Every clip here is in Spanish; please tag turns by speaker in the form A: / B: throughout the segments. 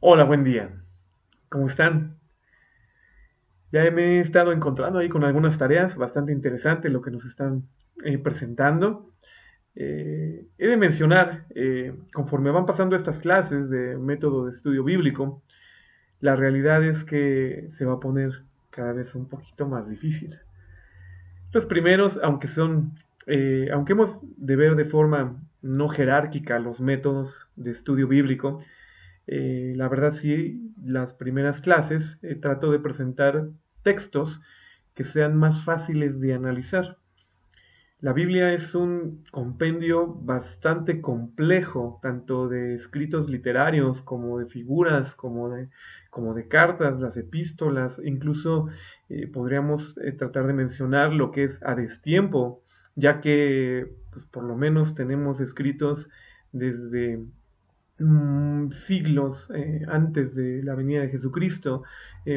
A: Hola, buen día. ¿Cómo están? Ya me he estado encontrando ahí con algunas tareas bastante interesantes lo que nos están presentando. He de mencionar, conforme van pasando estas clases de método de estudio bíblico, la realidad es que se va a poner cada vez un poquito más difícil. Los primeros, aunque hemos de ver de forma no jerárquica los métodos de estudio bíblico, la verdad sí, las primeras clases trato de presentar textos que sean más fáciles de analizar. La Biblia es un compendio bastante complejo, tanto de escritos literarios como de figuras, como de cartas, las epístolas, incluso podríamos tratar de mencionar lo que es a destiempo, ya que pues, por lo menos tenemos escritos desde siglos antes de la venida de Jesucristo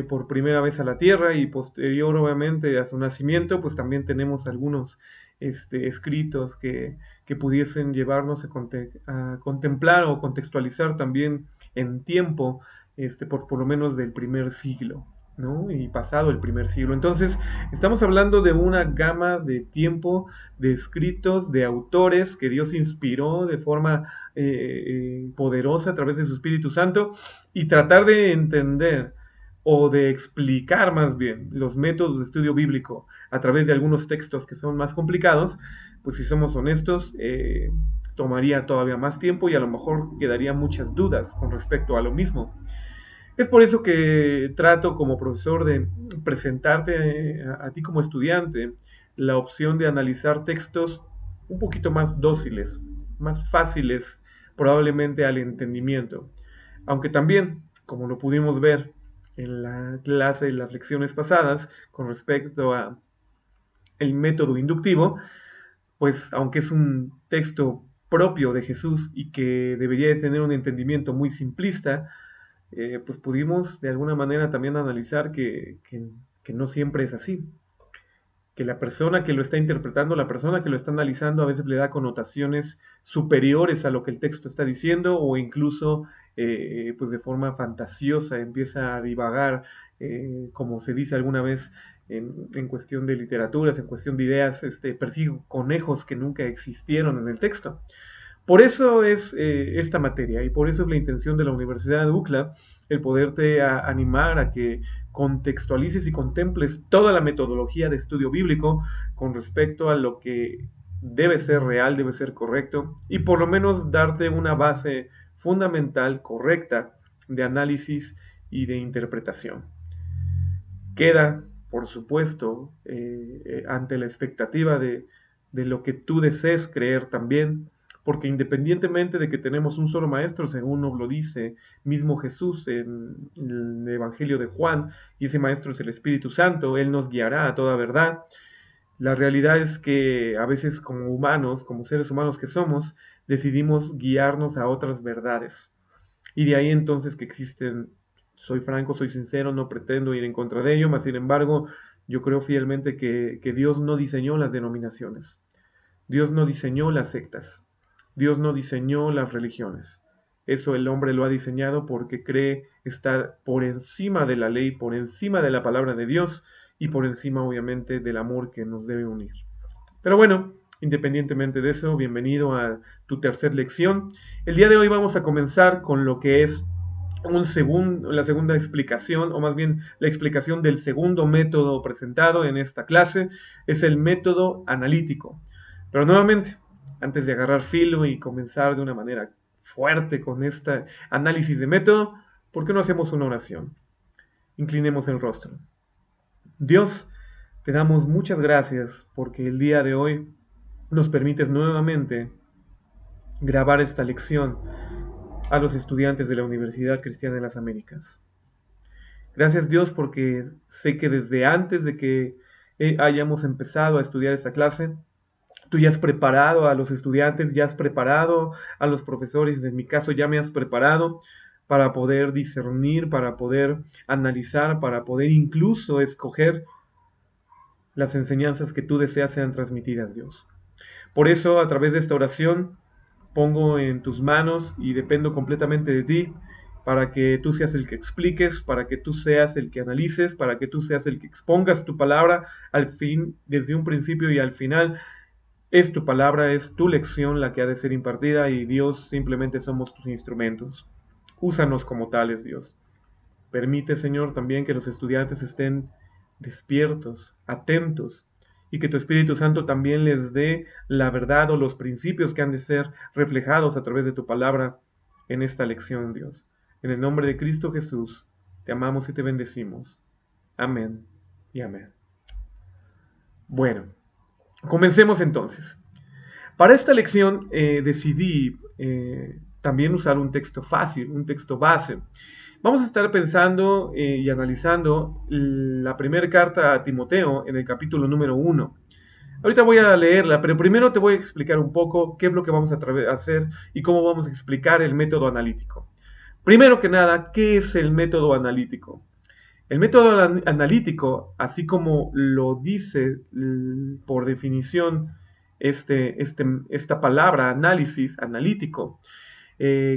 A: por primera vez a la tierra y posterior obviamente a su nacimiento, pues también tenemos algunos escritos que pudiesen llevarnos a contemplar o contextualizar también en tiempo, por lo menos del primer siglo, ¿no? Y pasado el primer siglo. Entonces, estamos hablando de una gama de tiempo, de escritos, de autores que Dios inspiró de forma poderosa a través de su Espíritu Santo y tratar de entender o de explicar más bien los métodos de estudio bíblico a través de algunos textos que son más complicados, pues si somos honestos, tomaría todavía más tiempo y a lo mejor quedaría muchas dudas con respecto a lo mismo. Es por eso que trato como profesor de presentarte a ti como estudiante la opción de analizar textos un poquito más dóciles, más fáciles probablemente al entendimiento. Aunque también, como lo pudimos ver en la clase y las lecciones pasadas con respecto a el método inductivo, pues aunque es un texto propio de Jesús y que debería de tener un entendimiento muy simplista, pues pudimos de alguna manera también analizar que no siempre es así, que la persona que lo está interpretando, la persona que lo está analizando, a veces le da connotaciones superiores a lo que el texto está diciendo o incluso pues de forma fantasiosa empieza a divagar, como se dice alguna vez en cuestión de literaturas, en cuestión de ideas, persigue conejos que nunca existieron en el texto. Por eso es esta materia y por eso es la intención de la Universidad de UCLA el poderte animar a que contextualices y contemples toda la metodología de estudio bíblico con respecto a lo que debe ser real, debe ser correcto y por lo menos darte una base fundamental, correcta de análisis y de interpretación. Queda, por supuesto, ante la expectativa de lo que tú desees creer también, porque independientemente de que tenemos un solo maestro, según nos lo dice mismo Jesús en el Evangelio de Juan, y ese maestro es el Espíritu Santo, Él nos guiará a toda verdad. La realidad es que a veces como humanos, como seres humanos que somos, decidimos guiarnos a otras verdades. Y de ahí entonces que existen, soy franco, soy sincero, no pretendo ir en contra de ello, mas sin embargo, yo creo fielmente que Dios no diseñó las denominaciones, Dios no diseñó las sectas, Dios no diseñó las religiones. Eso el hombre lo ha diseñado porque cree estar por encima de la ley, por encima de la palabra de Dios y por encima obviamente del amor que nos debe unir. Pero bueno, independientemente de eso, bienvenido a tu tercer lección. El día de hoy vamos a comenzar con lo que es la segunda explicación, o más bien la explicación del segundo método presentado en esta clase, es el método analítico. Pero nuevamente, antes de agarrar filo y comenzar de una manera fuerte con este análisis de método, ¿por qué no hacemos una oración? Inclinemos el rostro. Dios, te damos muchas gracias porque el día de hoy nos permites nuevamente grabar esta lección a los estudiantes de la Universidad Cristiana de las Américas. Gracias Dios porque sé que desde antes de que hayamos empezado a estudiar esta clase, tú ya has preparado a los estudiantes, ya has preparado a los profesores, en mi caso ya me has preparado para poder discernir, para poder analizar, para poder incluso escoger las enseñanzas que tú deseas sean transmitidas, Dios. Por eso, a través de esta oración, pongo en tus manos y dependo completamente de ti para que tú seas el que expliques, para que tú seas el que analices, para que tú seas el que expongas tu palabra al fin, desde un principio y al final. Es tu palabra, es tu lección la que ha de ser impartida y Dios, simplemente somos tus instrumentos. Úsanos como tales, Dios. Permite, Señor, también que los estudiantes estén despiertos, atentos, y que tu Espíritu Santo también les dé la verdad o los principios que han de ser reflejados a través de tu palabra en esta lección, Dios. En el nombre de Cristo Jesús, te amamos y te bendecimos. Amén y amén. Bueno, comencemos entonces. Para esta lección decidí también usar un texto fácil, un texto base. Vamos a estar pensando y analizando la primera carta a Timoteo en el capítulo número 1. Ahorita voy a leerla, pero primero te voy a explicar un poco qué es lo que vamos a hacer y cómo vamos a explicar el método analítico. Primero que nada, ¿qué es el método analítico? El método analítico, así como lo dice por definición esta palabra, análisis, analítico,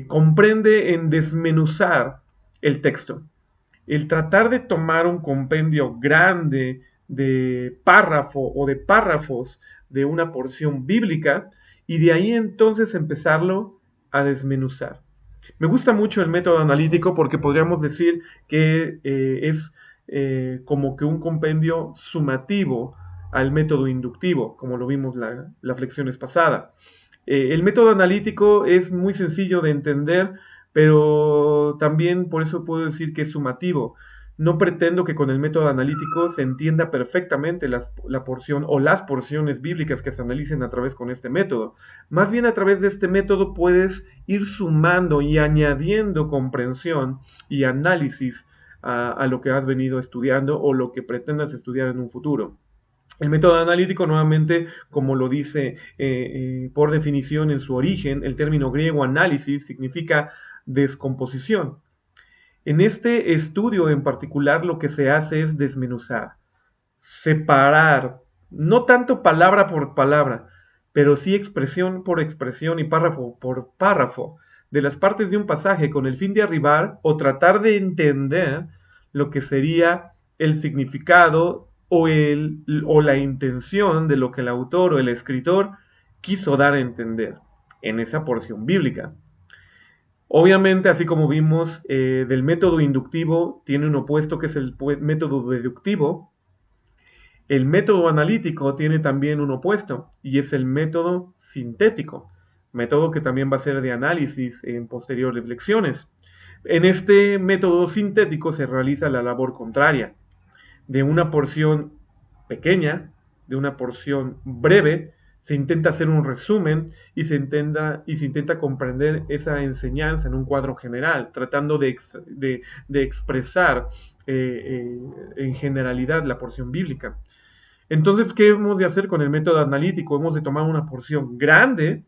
A: comprende en desmenuzar el texto. El tratar de tomar un compendio grande de párrafo o de párrafos de una porción bíblica y de ahí entonces empezarlo a desmenuzar. Me gusta mucho el método analítico porque podríamos decir que es como que un compendio sumativo al método inductivo, como lo vimos las lecciones pasadas. El método analítico es muy sencillo de entender, pero también por eso puedo decir que es sumativo. No pretendo que con el método analítico se entienda perfectamente la porción o las porciones bíblicas que se analicen a través con este método. Más bien a través de este método puedes ir sumando y añadiendo comprensión y análisis a lo que has venido estudiando o lo que pretendas estudiar en un futuro. El método analítico, nuevamente, como lo dice por definición en su origen, el término griego análisis significa descomposición. En este estudio en particular lo que se hace es desmenuzar, separar, no tanto palabra por palabra, pero sí expresión por expresión y párrafo por párrafo de las partes de un pasaje con el fin de arribar o tratar de entender lo que sería el significado o la intención de lo que el autor o el escritor quiso dar a entender en esa porción bíblica. Obviamente, así como vimos, del método inductivo tiene un opuesto que es el método deductivo. El método analítico tiene también un opuesto y es el método sintético, método que también va a ser de análisis en posteriores lecciones. En este método sintético se realiza la labor contraria, de una porción pequeña, de una porción breve, se intenta hacer un resumen y se intenta comprender esa enseñanza en un cuadro general, tratando de expresar en generalidad la porción bíblica. Entonces, ¿qué hemos de hacer con el método analítico? Hemos de tomar una porción grande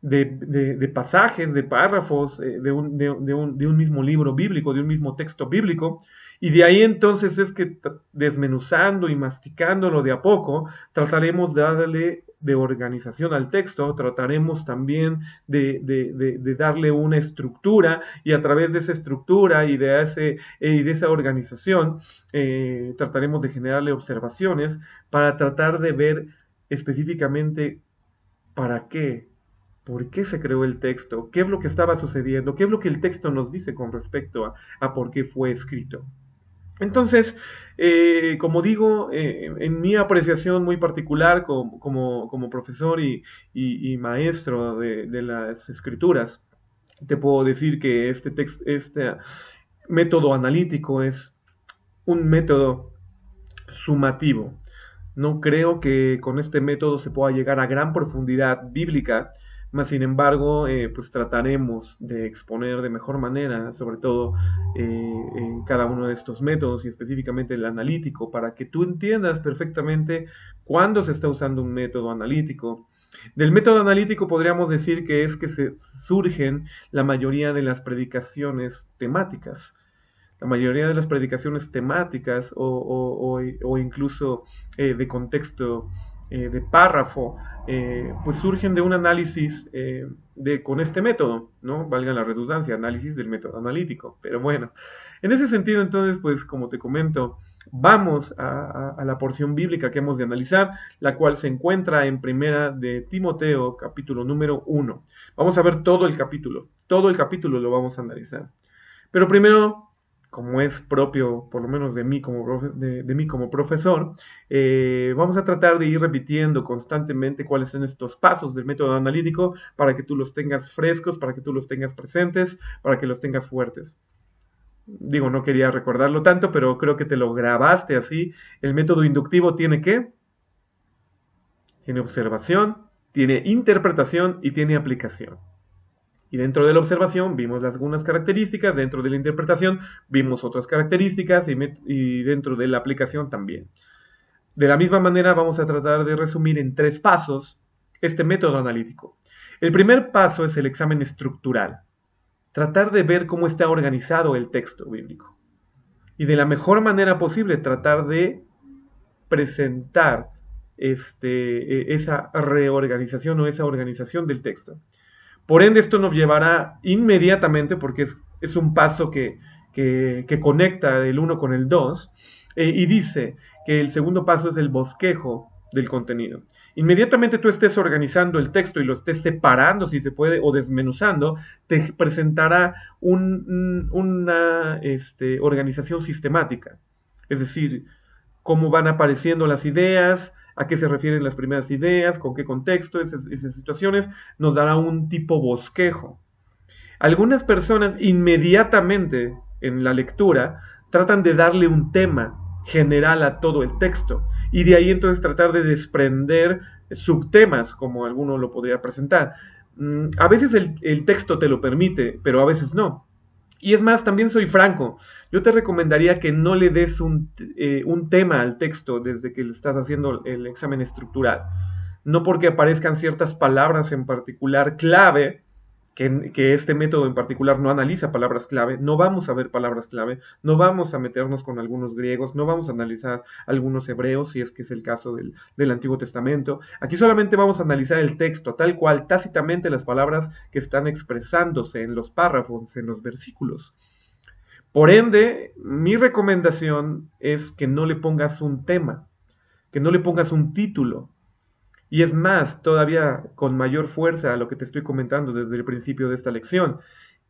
A: de pasajes, de párrafos, de un mismo libro bíblico, de un mismo texto bíblico, y de ahí entonces es que desmenuzando y masticándolo de a poco, trataremos de darle de organización al texto, trataremos también de darle una estructura, y a través de esa estructura y de esa organización trataremos de generarle observaciones para tratar de ver específicamente para qué. ¿Por qué se creó el texto? ¿Qué es lo que estaba sucediendo? ¿Qué es lo que el texto nos dice con respecto a por qué fue escrito? Entonces, como digo, en mi apreciación muy particular como profesor y maestro de las escrituras, te puedo decir que este método analítico es un método sumativo. No creo que con este método se pueda llegar a gran profundidad bíblica, mas sin embargo, pues trataremos de exponer de mejor manera, sobre todo cada uno de estos métodos y específicamente el analítico, para que tú entiendas perfectamente cuándo se está usando un método analítico. Del método analítico podríamos decir que es que se surgen la mayoría de las predicaciones temáticas. La mayoría de las predicaciones temáticas o incluso de contexto de párrafo, pues surgen de un análisis con este método, ¿no? Valga la redundancia, análisis del método analítico. Pero bueno, en ese sentido, entonces, pues como te comento, vamos a la porción bíblica que hemos de analizar, la cual se encuentra en Primera de Timoteo, capítulo número 1. Vamos a ver todo el capítulo lo vamos a analizar. Pero primero, como es propio, por lo menos de mí como profesor, vamos a tratar de ir repitiendo constantemente cuáles son estos pasos del método analítico para que tú los tengas frescos, para que tú los tengas presentes, para que los tengas fuertes. Digo, no quería recordarlo tanto, pero creo que te lo grabaste así. El método inductivo tiene ¿qué? Tiene observación, tiene interpretación y tiene aplicación. Y dentro de la observación vimos algunas características, dentro de la interpretación vimos otras características y dentro de la aplicación también. De la misma manera vamos a tratar de resumir en 3 pasos este método analítico. El primer paso es el examen estructural. Tratar de ver cómo está organizado el texto bíblico. Y de la mejor manera posible tratar de presentar esa reorganización o esa organización del texto. Por ende, esto nos llevará inmediatamente, porque es un paso que conecta el 1 con el 2, y dice que el segundo paso es el bosquejo del contenido. Inmediatamente tú estés organizando el texto y lo estés separando, si se puede, o desmenuzando, te presentará una organización sistemática. Es decir, cómo van apareciendo las ideas, a qué se refieren las primeras ideas, con qué contexto, esas situaciones, nos dará un tipo bosquejo. Algunas personas inmediatamente en la lectura tratan de darle un tema general a todo el texto y de ahí entonces tratar de desprender subtemas, como alguno lo podría presentar. A veces el texto te lo permite, pero a veces no. Y es más, también soy franco, yo te recomendaría que no le des un tema al texto desde que le estás haciendo el examen estructural. No porque aparezcan ciertas palabras en particular clave, que este método en particular no analiza palabras clave, no vamos a ver palabras clave, no vamos a meternos con algunos griegos, no vamos a analizar algunos hebreos, si es que es el caso del Antiguo Testamento. Aquí solamente vamos a analizar el texto, tal cual, tácitamente las palabras que están expresándose en los párrafos, en los versículos. Por ende, mi recomendación es que no le pongas un tema, que no le pongas un título. Y es más, todavía con mayor fuerza a lo que te estoy comentando desde el principio de esta lección.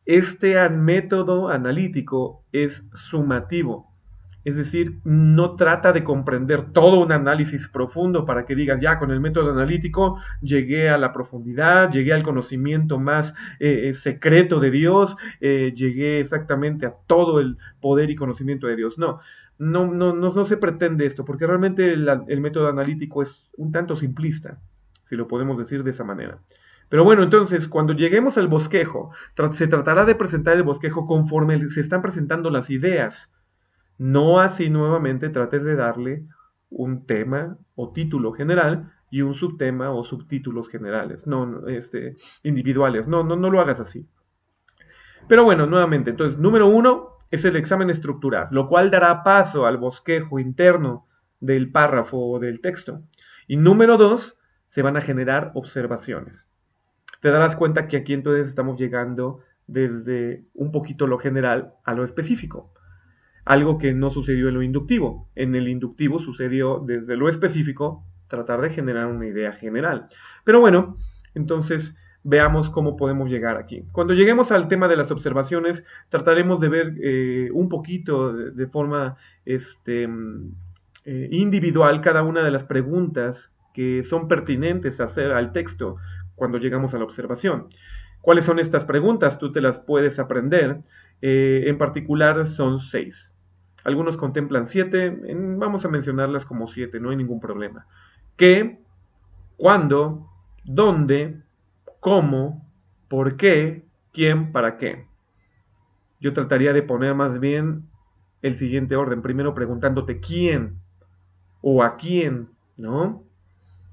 A: Este método analítico es sumativo. Es decir, no trata de comprender todo un análisis profundo para que digas, ya con el método analítico llegué a la profundidad, llegué al conocimiento más secreto de Dios, llegué exactamente a todo el poder y conocimiento de Dios. No se pretende esto, porque realmente el método analítico es un tanto simplista, si lo podemos decir de esa manera. Pero bueno, entonces, cuando lleguemos al bosquejo, se tratará de presentar el bosquejo conforme se están presentando las ideas. No así nuevamente trates de darle un tema o título general y un subtema o subtítulos generales, individuales. No lo hagas así. Pero bueno, nuevamente, entonces, número 1 es el examen estructural, lo cual dará paso al bosquejo interno del párrafo o del texto. Y número 2, se van a generar observaciones. Te darás cuenta que aquí entonces estamos llegando desde un poquito lo general a lo específico. Algo que no sucedió en lo inductivo. En el inductivo sucedió desde lo específico tratar de generar una idea general. Pero bueno, entonces veamos cómo podemos llegar aquí. Cuando lleguemos al tema de las observaciones, trataremos de ver un poquito de forma individual cada una de las preguntas que son pertinentes a hacer al texto cuando llegamos a la observación. ¿Cuáles son estas preguntas? Tú te las puedes aprender. En particular son 6. Algunos contemplan 7, vamos a mencionarlas como 7, no hay ningún problema. ¿Qué? ¿Cuándo? ¿Dónde? ¿Cómo? ¿Por qué? ¿Quién? ¿Para qué? Yo trataría de poner más bien el siguiente orden. Primero preguntándote quién o a quién, ¿no?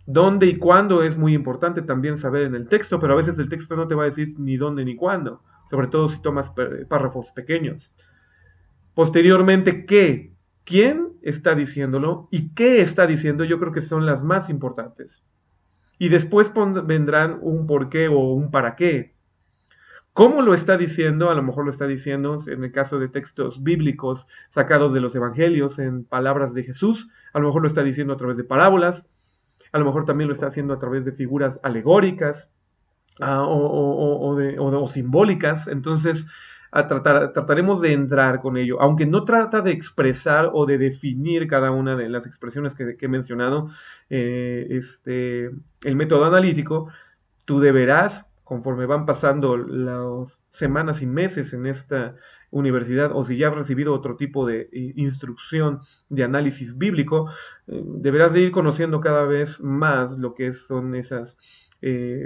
A: ¿Dónde y cuándo? Es muy importante también saber en el texto, pero a veces el texto no te va a decir ni dónde ni cuándo, sobre todo si tomas párrafos pequeños. Posteriormente, ¿qué? quién está diciéndolo y qué está diciendo. Yo creo que son las más importantes. Y después vendrán un por qué o un para qué. ¿Cómo lo está diciendo? A lo mejor lo está diciendo en el caso de textos bíblicos sacados de los evangelios, en palabras de Jesús. A lo mejor lo está diciendo a través de parábolas. A lo mejor también lo está haciendo a través de figuras alegóricas o simbólicas. Entonces, trataremos de entrar con ello. Aunque no trata de expresar o de definir cada una de las expresiones que he mencionado, el método analítico, tú deberás, conforme van pasando las semanas y meses en esta universidad, o si ya has recibido otro tipo de instrucción de análisis bíblico, deberás de ir conociendo cada vez más lo que son esas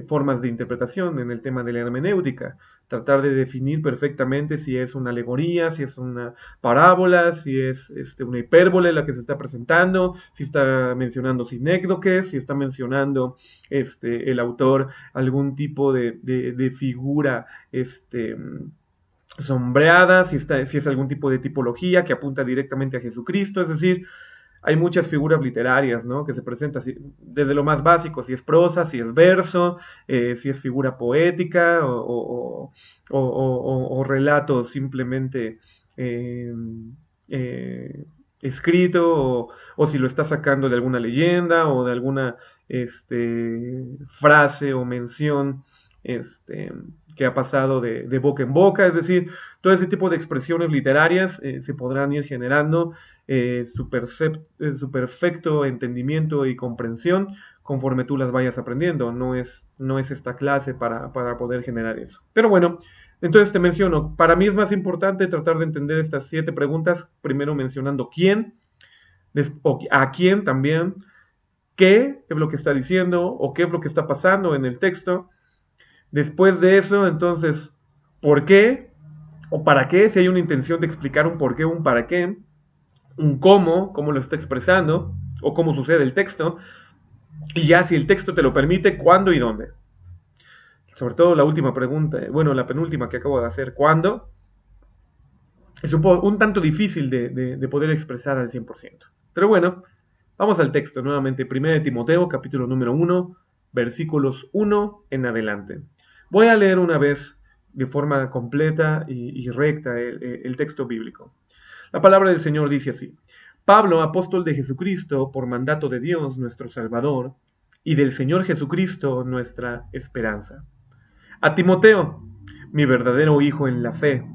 A: formas de interpretación en el tema de la hermenéutica. Tratar de definir perfectamente si es una alegoría, si es una parábola, si es una hipérbole la que se está presentando, si está mencionando sinécdoques, si está mencionando el autor algún tipo de figura sombreada, si es algún tipo de tipología que apunta directamente a Jesucristo. Es decir, hay muchas figuras literarias, ¿no?, que se presentan desde lo más básico, si es prosa, si es verso, si es figura poética o relato simplemente escrito, o si lo está sacando de alguna leyenda o de alguna frase o mención que ha pasado de boca en boca. Es decir, todo ese tipo de expresiones literarias se podrán ir generando su perfecto entendimiento y comprensión conforme tú las vayas aprendiendo. No es esta clase para poder generar eso. Pero bueno, entonces te menciono, para mí es más importante tratar de entender estas 7 preguntas, primero mencionando quién, o a quién también, qué es lo que está diciendo o qué es lo que está pasando en el texto. Después de eso, entonces, ¿por qué? ¿O para qué? Si hay una intención de explicar un por qué o un para qué. Un cómo lo está expresando, o cómo sucede el texto. Y ya, si el texto te lo permite, cuándo y dónde. Sobre todo la última pregunta, bueno, la penúltima que acabo de hacer, ¿cuándo? Es un tanto difícil de poder expresar al 100%. Pero bueno, vamos al texto nuevamente. 1 Timoteo, capítulo número 1, versículos 1 en adelante. Voy a leer una vez de forma completa y recta el texto bíblico. La palabra del Señor dice así: Pablo, apóstol de Jesucristo, por mandato de Dios nuestro Salvador, y del Señor Jesucristo nuestra esperanza. A Timoteo, mi verdadero hijo en la fe,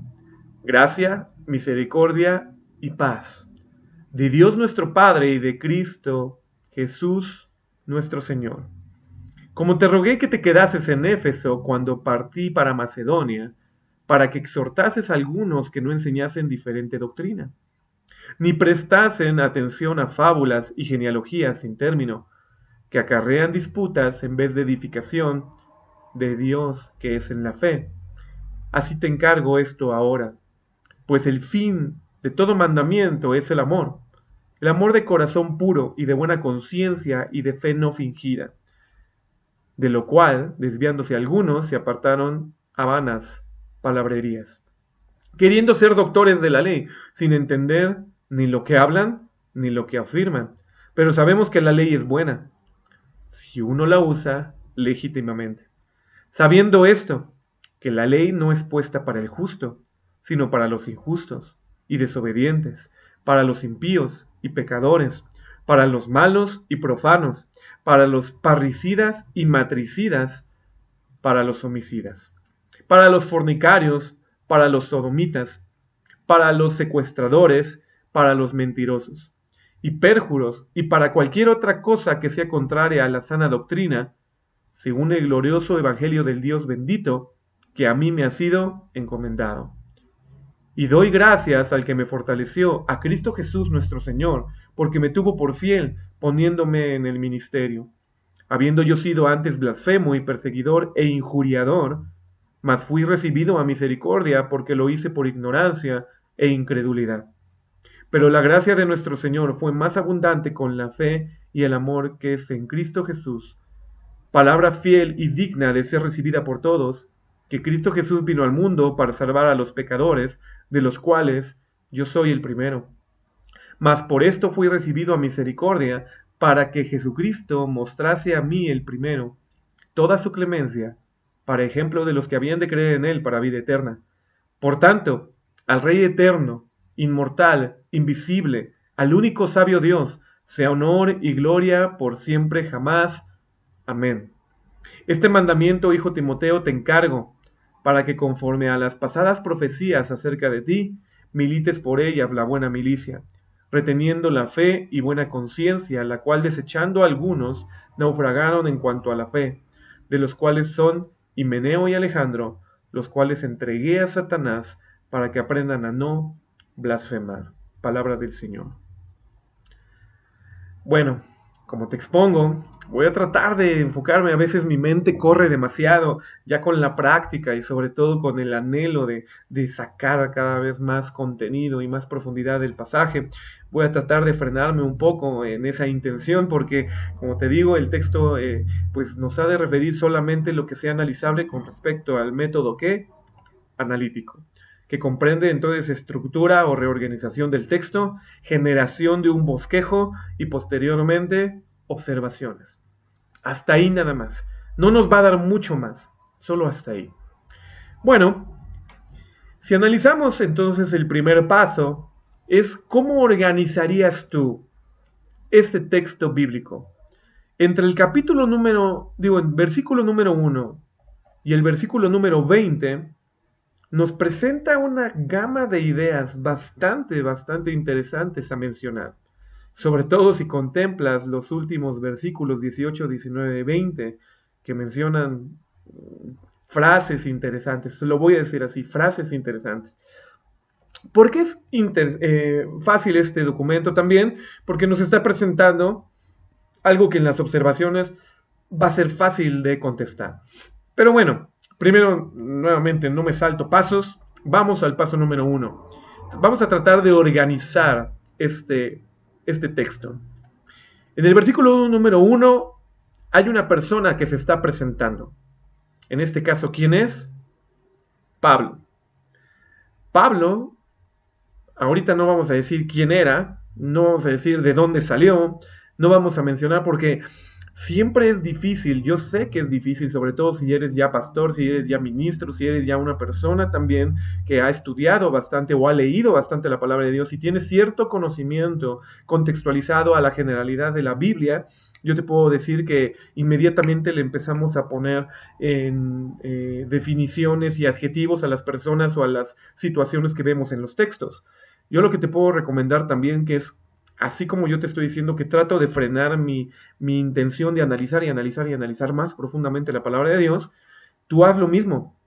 A: gracia, misericordia y paz, de Dios nuestro Padre y de Cristo Jesús nuestro Señor. Como te rogué que te quedases en Éfeso cuando partí para Macedonia, para que exhortases a algunos que no enseñasen diferente doctrina, ni prestasen atención a fábulas y genealogías sin término, que acarrean disputas en vez de edificación de Dios que es en la fe. Así te encargo esto ahora, pues el fin de todo mandamiento es el amor de corazón puro y de buena conciencia y de fe no fingida, de lo cual, desviándose algunos, se apartaron a vanas palabrerías, queriendo ser doctores de la ley, sin entender ni lo que hablan ni lo que afirman. Pero sabemos que la ley es buena, si uno la usa legítimamente. Sabiendo esto, que la ley no es puesta para el justo, sino para los injustos y desobedientes, para los impíos y pecadores, para los malos y profanos, para los parricidas y matricidas, para los homicidas, para los fornicarios, para los sodomitas, para los secuestradores, para los mentirosos y pérjuros, y para cualquier otra cosa que sea contraria a la sana doctrina, según el glorioso evangelio del Dios bendito, que a mí me ha sido encomendado. Y doy gracias al que me fortaleció, a Cristo Jesús nuestro Señor, porque me tuvo por fiel, poniéndome en el ministerio, habiendo yo sido antes blasfemo y perseguidor e injuriador, mas fui recibido a misericordia, porque lo hice por ignorancia e incredulidad. Pero la gracia de nuestro Señor fue más abundante con la fe y el amor que es en Cristo Jesús, palabra fiel y digna de ser recibida por todos, que Cristo Jesús vino al mundo para salvar a los pecadores, de los cuales yo soy el primero. Mas por esto fui recibido a misericordia, para que Jesucristo mostrase a mí el primero toda su clemencia, para ejemplo de los que habían de creer en él para vida eterna. Por tanto, al Rey eterno, inmortal, invisible, al único sabio Dios, sea honor y gloria por siempre jamás. Amén. Este mandamiento, hijo Timoteo, te encargo, para que conforme a las pasadas profecías acerca de ti, milites por ellas la buena milicia, reteniendo la fe y buena conciencia, la cual desechando algunos, naufragaron en cuanto a la fe, de los cuales son Himeneo y Alejandro, los cuales entregué a Satanás para que aprendan a no blasfemar. Palabra del Señor. Bueno, como te expongo, voy a tratar de enfocarme. A veces mi mente corre demasiado, ya con la práctica y sobre todo con el anhelo de sacar cada vez más contenido y más profundidad del pasaje. Voy a tratar de frenarme un poco en esa intención porque, como te digo, el texto pues nos ha de referir solamente lo que sea analizable con respecto al método ¿qué? Analítico, que comprende entonces estructura o reorganización del texto, generación de un bosquejo y posteriormente observaciones. Hasta ahí nada más. No nos va a dar mucho más, solo hasta ahí. Bueno, si analizamos entonces el primer paso, es cómo organizarías tú este texto bíblico. Entre el el versículo número 1 y el versículo número 20, nos presenta una gama de ideas bastante interesantes a mencionar. Sobre todo si contemplas los últimos versículos 18, 19, 20, que mencionan frases interesantes. Lo voy a decir así, frases interesantes. ¿Por qué es fácil este documento también? Porque nos está presentando algo que en las observaciones va a ser fácil de contestar. Pero bueno, primero, nuevamente, no me salto pasos. Vamos al paso número 1. Vamos a tratar de organizar este texto. En el versículo número 1 hay una persona que se está presentando. En este caso, ¿quién es? Pablo. Pablo, ahorita no vamos a decir quién era, no vamos a decir de dónde salió, no vamos a mencionar porque siempre es difícil, yo sé que es difícil, sobre todo si eres ya pastor, si eres ya ministro, si eres ya una persona también que ha estudiado bastante o ha leído bastante la palabra de Dios y tiene cierto conocimiento contextualizado a la generalidad de la Biblia. Yo te puedo decir que inmediatamente le empezamos a poner en definiciones y adjetivos a las personas o a las situaciones que vemos en los textos. Yo lo que te puedo recomendar también que es, así como yo te estoy diciendo que trato de frenar mi intención de analizar más profundamente la palabra de Dios, tú haz lo mismo.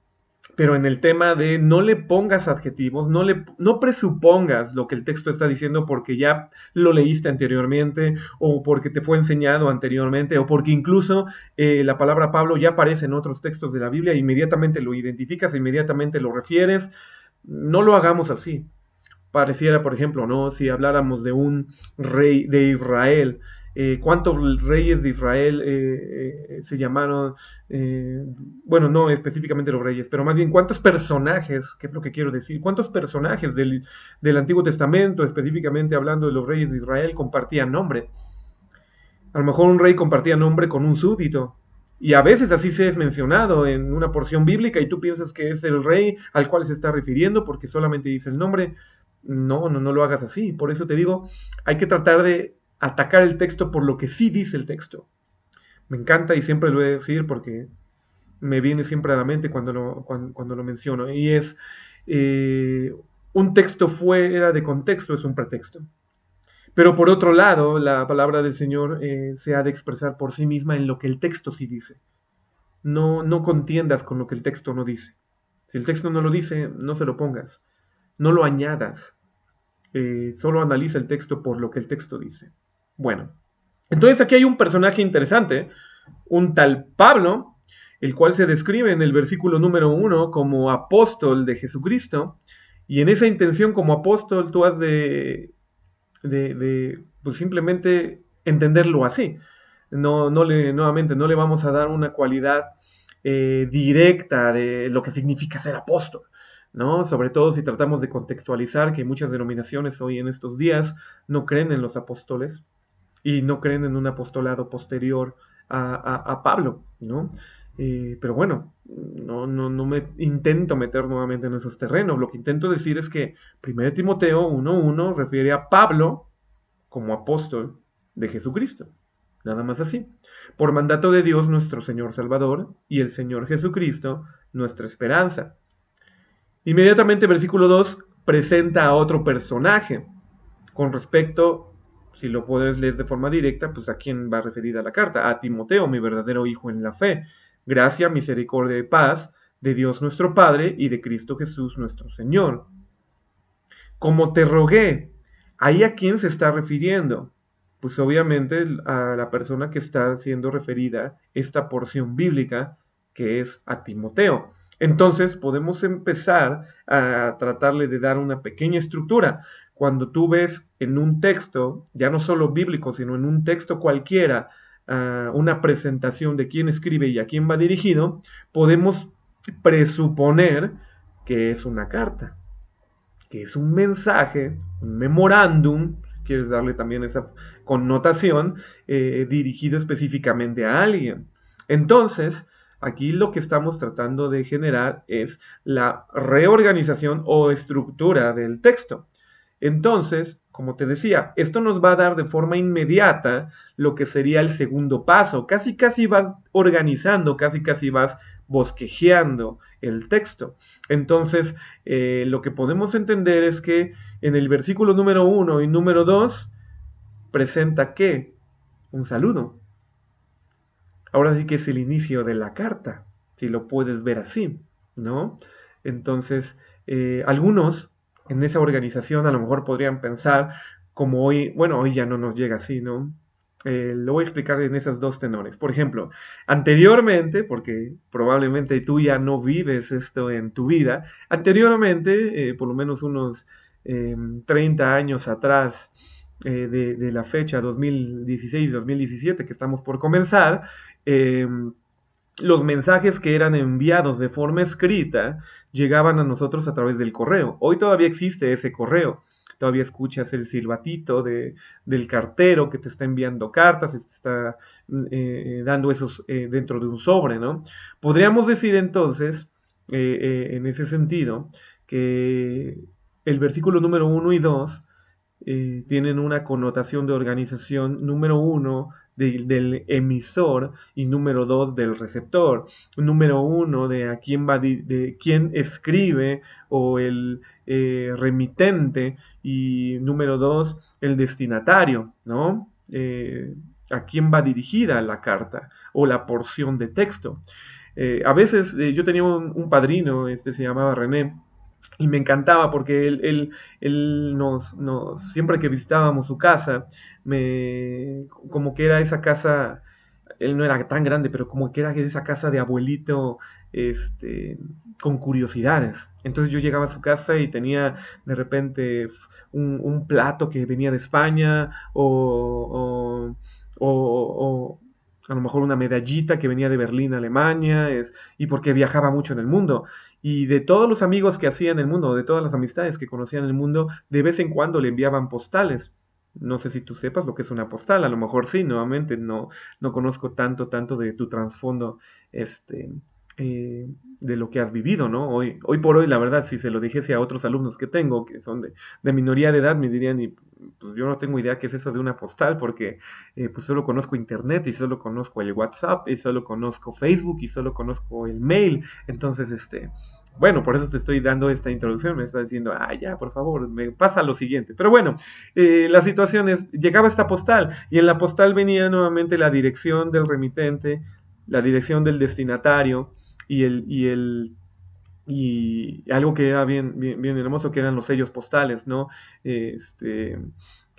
A: Pero en el tema de no le pongas adjetivos, no presupongas lo que el texto está diciendo porque ya lo leíste anteriormente o porque te fue enseñado anteriormente o porque incluso la palabra Pablo ya aparece en otros textos de la Biblia, inmediatamente lo identificas, inmediatamente lo refieres. No lo hagamos así. Pareciera, por ejemplo, ¿no? Si habláramos de un rey de Israel, ¿cuántos reyes de Israel se llamaron? Bueno, no específicamente los reyes, pero más bien cuántos personajes, ¿qué es lo que quiero decir? ¿Cuántos personajes del Antiguo Testamento, específicamente hablando de los reyes de Israel, compartían nombre? A lo mejor un rey compartía nombre con un súbdito, y a veces así se es mencionado en una porción bíblica y tú piensas que es el rey al cual se está refiriendo porque solamente dice el nombre. No lo hagas así. Por eso te digo, hay que tratar de atacar el texto por lo que sí dice el texto. Me encanta y siempre lo voy a decir porque me viene siempre a la mente cuando lo menciono. Y es, un texto fuera de contexto es un pretexto. Pero por otro lado, la palabra del Señor se ha de expresar por sí misma en lo que el texto sí dice. No contiendas con lo que el texto no dice. Si el texto no lo dice, no se lo pongas. No lo añadas. Solo analiza el texto por lo que el texto dice. Bueno, entonces aquí hay un personaje interesante, un tal Pablo, el cual se describe en el versículo número 1 como apóstol de Jesucristo, y en esa intención como apóstol tú has de pues simplemente entenderlo así. Nuevamente, no le vamos a dar una cualidad directa de lo que significa ser apóstol. ¿no? Sobre todo si tratamos de contextualizar que muchas denominaciones hoy en estos días no creen en los apóstoles y no creen en un apostolado posterior a Pablo, ¿no? Pero bueno, no me intento meter nuevamente en esos terrenos. Lo que intento decir es que 1 Timoteo 1:1 refiere a Pablo como apóstol de Jesucristo. Nada más así. Por mandato de Dios nuestro Señor Salvador y el Señor Jesucristo, nuestra esperanza. Inmediatamente versículo 2 presenta a otro personaje con respecto, si lo puedes leer de forma directa, pues a quién va referida la carta. A Timoteo, mi verdadero hijo en la fe. Gracia, misericordia y paz de Dios nuestro Padre y de Cristo Jesús nuestro Señor. Como te rogué, ¿ahí a quién se está refiriendo? Pues obviamente a la persona que está siendo referida esta porción bíblica, que es a Timoteo. Entonces podemos empezar a tratarle de dar una pequeña estructura. Cuando tú ves en un texto, ya no solo bíblico, sino en un texto cualquiera, una presentación de quién escribe y a quién va dirigido, podemos presuponer que es una carta, que es un mensaje, un memorándum, si quieres darle también esa connotación, dirigido específicamente a alguien. Entonces, aquí lo que estamos tratando de generar es la reorganización o estructura del texto. Entonces, como te decía, esto nos va a dar de forma inmediata lo que sería el segundo paso. Casi vas organizando, casi vas bosquejeando el texto. Entonces, lo que podemos entender es que en el versículo número 1 y número 2 presenta ¿qué? Un saludo. Ahora sí que es el inicio de la carta, si lo puedes ver así, ¿no? Entonces, algunos en esa organización a lo mejor podrían pensar como hoy, bueno, hoy ya no nos llega así, ¿no? Lo voy a explicar en esos dos tenores. Por ejemplo, anteriormente, porque probablemente tú ya no vives esto en tu vida, anteriormente, por lo menos unos 30 años atrás de la fecha 2016-2017 que estamos por comenzar, los mensajes que eran enviados de forma escrita llegaban a nosotros a través del correo. Hoy todavía existe ese correo. Todavía escuchas el silbatito del cartero que te está enviando cartas, te está dando esos dentro de un sobre, ¿no? Podríamos decir entonces, en ese sentido, que el versículo número 1 y 2 tienen una connotación de organización, número 1 del emisor y número 2 del receptor. Número 1 de a quién va de quién escribe o el remitente, y número 2 el destinatario, ¿no? A quién va dirigida la carta o la porción de texto. A veces yo tenía un padrino, se llamaba René, y me encantaba porque él siempre que visitábamos su casa, como que era esa casa, él no era tan grande, pero como que era esa casa de abuelito, con curiosidades. Entonces yo llegaba a su casa y tenía de repente un plato que venía de España, o a lo mejor una medallita que venía de Berlín, Alemania, y porque viajaba mucho en el mundo. Y de todos los amigos que hacía en el mundo, de todas las amistades que conocía en el mundo, de vez en cuando le enviaban postales. No sé si tú sepas lo que es una postal, a lo mejor sí, nuevamente no conozco tanto de tu trasfondo, de lo que has vivido, ¿no? Hoy por hoy, la verdad, si se lo dijese a otros alumnos que tengo, que son de minoría de edad, me dirían, y pues yo no tengo idea qué es eso de una postal, porque pues solo conozco internet, y solo conozco el WhatsApp, y solo conozco Facebook, y solo conozco el mail. Entonces, bueno, por eso te estoy dando esta introducción, me está diciendo, ya, por favor, me pasa lo siguiente. Pero bueno, la situación es, llegaba esta postal, y en la postal venía nuevamente la dirección del remitente, la dirección del destinatario, y algo que era bien hermoso, que eran los sellos postales, ¿no? Que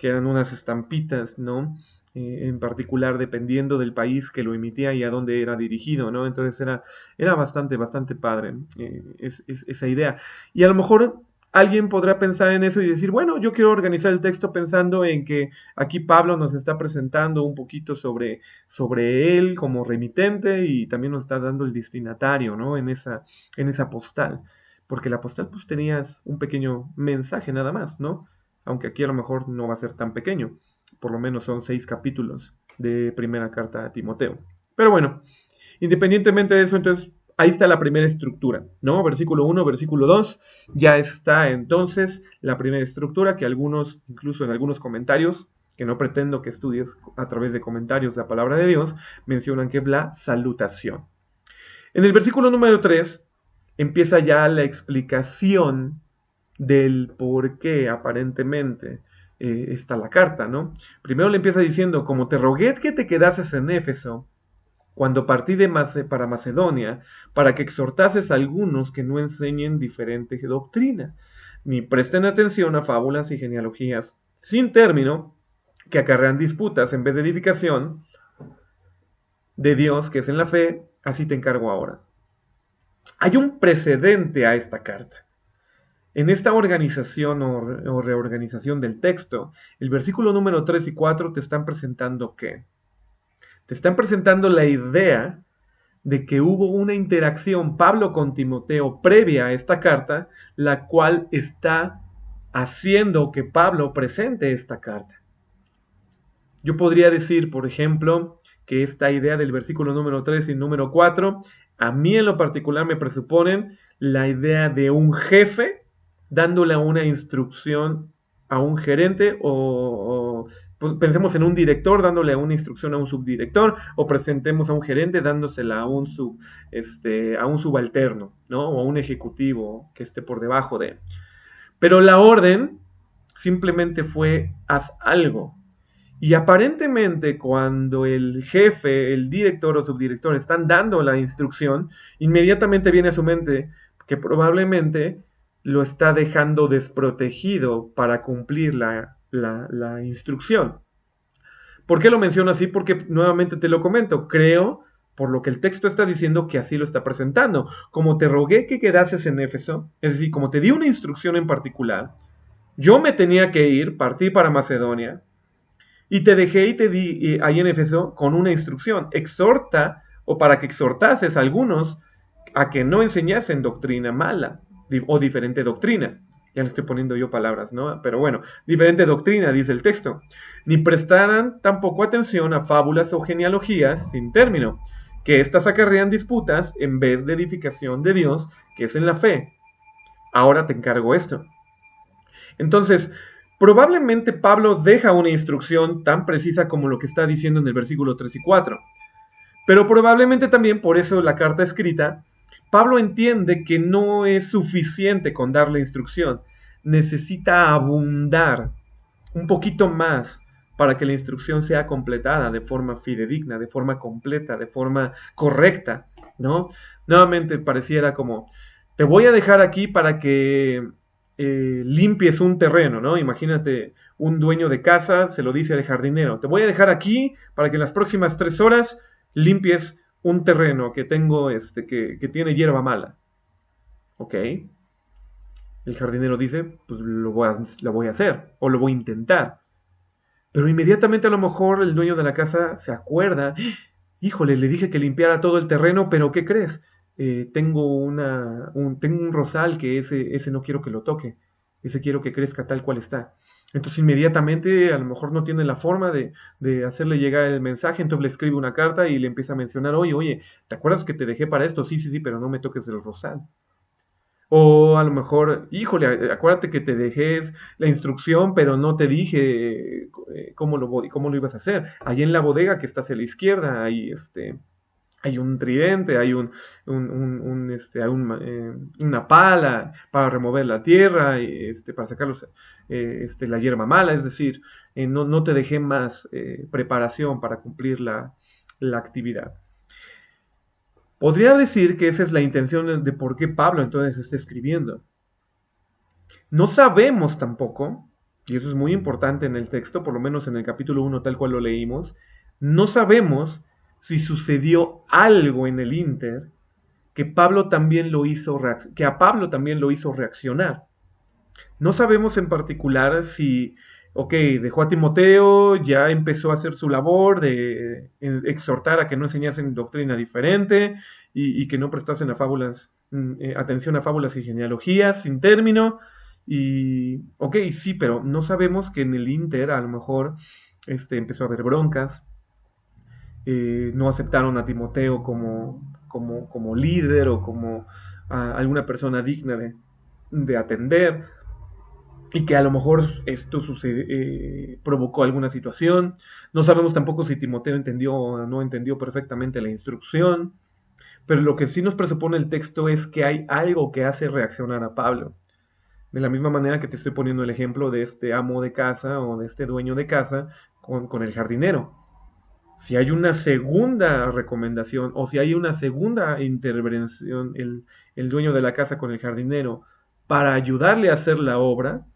A: eran unas estampitas, ¿no? En particular dependiendo del país que lo emitía y a dónde era dirigido, ¿no? Entonces era bastante padre esa idea. Y a lo mejor alguien podrá pensar en eso y decir, bueno, yo quiero organizar el texto pensando en que aquí Pablo nos está presentando un poquito sobre él como remitente, y también nos está dando el destinatario, ¿no? En esa postal. porque el apóstol pues tenías un pequeño mensaje nada más, ¿no? Aunque aquí a lo mejor no va a ser tan pequeño, por lo menos son 6 capítulos de primera carta a Timoteo. Pero bueno, independientemente de eso, entonces ahí está la primera estructura, ¿no? Versículo 1, versículo 2, ya está entonces la primera estructura que algunos, incluso en algunos comentarios, que no pretendo que estudies a través de comentarios la palabra de Dios, mencionan que es la salutación. En el versículo número 3 empieza ya la explicación del por qué aparentemente está la carta, ¿no? Primero le empieza diciendo, como te rogué que te quedases en Éfeso, cuando partí para Macedonia, para que exhortases a algunos que no enseñen diferente doctrina, ni presten atención a fábulas y genealogías sin término, que acarrean disputas en vez de edificación de Dios, que es en la fe, así te encargo ahora. Hay un precedente a esta carta. En esta organización o reorganización del texto, el versículo número 3 y 4 te están presentando ¿qué? Te están presentando la idea de que hubo una interacción Pablo con Timoteo previa a esta carta, la cual está haciendo que Pablo presente esta carta. Yo podría decir, por ejemplo, que esta idea del versículo número 3 y número 4, a mí en lo particular me presuponen la idea de un jefe dándole una instrucción a un gerente o pensemos en un director dándole una instrucción a un subdirector o presentemos a un gerente dándosela a un subalterno, ¿no? O a un ejecutivo que esté por debajo de él. Pero la orden simplemente fue haz algo. Y aparentemente cuando el jefe, el director o subdirector están dando la instrucción, inmediatamente viene a su mente que probablemente lo está dejando desprotegido para cumplir la instrucción. ¿Por qué lo menciono así? Porque nuevamente te lo comento, creo, por lo que el texto está diciendo, que así lo está presentando. Como te rogué que quedases en Éfeso, es decir, como te di una instrucción en particular, yo me tenía que ir, partí para Macedonia, y te dejé y te di ahí en Éfeso con una instrucción. Exhorta, o para que exhortases a algunos a que no enseñasen doctrina mala o diferente doctrina. Ya le estoy poniendo yo palabras, ¿no? Pero bueno, diferente doctrina, dice el texto. Ni prestaran tampoco atención a fábulas o genealogías sin término, que éstas acarrean disputas en vez de edificación de Dios, que es en la fe. Ahora te encargo esto. Entonces, probablemente Pablo deja una instrucción tan precisa como lo que está diciendo en el versículo 3 y 4. Pero probablemente también, por eso la carta escrita, Pablo entiende que no es suficiente con dar la instrucción. Necesita abundar un poquito más para que la instrucción sea completada de forma fidedigna, de forma completa, de forma correcta, ¿no? Nuevamente pareciera como, te voy a dejar aquí para que limpies un terreno, ¿no? Imagínate un dueño de casa, se lo dice al jardinero, te voy a dejar aquí para que en las próximas 3 horas limpies un terreno que tengo, que tiene hierba mala. ¿Ok? El jardinero dice, pues lo voy a hacer, o lo voy a intentar. Pero inmediatamente a lo mejor el dueño de la casa se acuerda, híjole, le dije que limpiara todo el terreno, pero ¿qué crees? Tengo un rosal que ese no quiero que lo toque, ese quiero que crezca tal cual está. Entonces inmediatamente a lo mejor no tiene la forma de hacerle llegar el mensaje, entonces le escribe una carta y le empieza a mencionar, oye, ¿te acuerdas que te dejé para esto? Sí, pero no me toques el rosal. O a lo mejor, híjole, acuérdate que te dejé la instrucción, pero no te dije cómo lo ibas a hacer. Ahí en la bodega que está hacia la izquierda, hay un tridente, hay una pala para remover la tierra, para sacar la hierba mala. Es decir, no te dejé más preparación para cumplir la actividad. Podría decir que esa es la intención de por qué Pablo entonces está escribiendo. No sabemos tampoco, y eso es muy importante en el texto, por lo menos en el capítulo 1 tal cual lo leímos, no sabemos si sucedió algo en el ínter que a Pablo también lo hizo reaccionar. No sabemos en particular si, dejó a Timoteo, ya empezó a hacer su labor de exhortar a que no enseñasen doctrina diferente y que no prestasen a fábulas atención a fábulas y genealogías sin término. Y, ok, sí, pero no sabemos que en el Inter a lo mejor empezó a haber broncas, no aceptaron a Timoteo como líder o como alguna persona digna de atender, y que a lo mejor esto provocó alguna situación. No sabemos tampoco si Timoteo entendió o no entendió perfectamente la instrucción, pero lo que sí nos presupone el texto es que hay algo que hace reaccionar a Pablo. De la misma manera que te estoy poniendo el ejemplo de este amo de casa o de este dueño de casa con el jardinero. Si hay una segunda recomendación o si hay una segunda intervención, el dueño de la casa con el jardinero, para ayudarle a hacer la obra,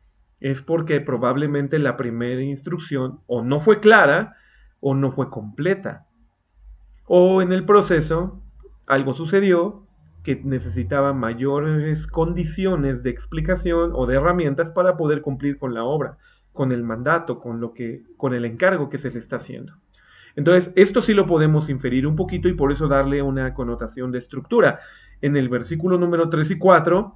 A: es porque probablemente la primera instrucción o no fue clara o no fue completa. O en el proceso algo sucedió que necesitaba mayores condiciones de explicación o de herramientas para poder cumplir con la obra, con el mandato, con el encargo que se le está haciendo. Entonces, esto sí lo podemos inferir un poquito y por eso darle una connotación de estructura. En el versículo número 3 y 4,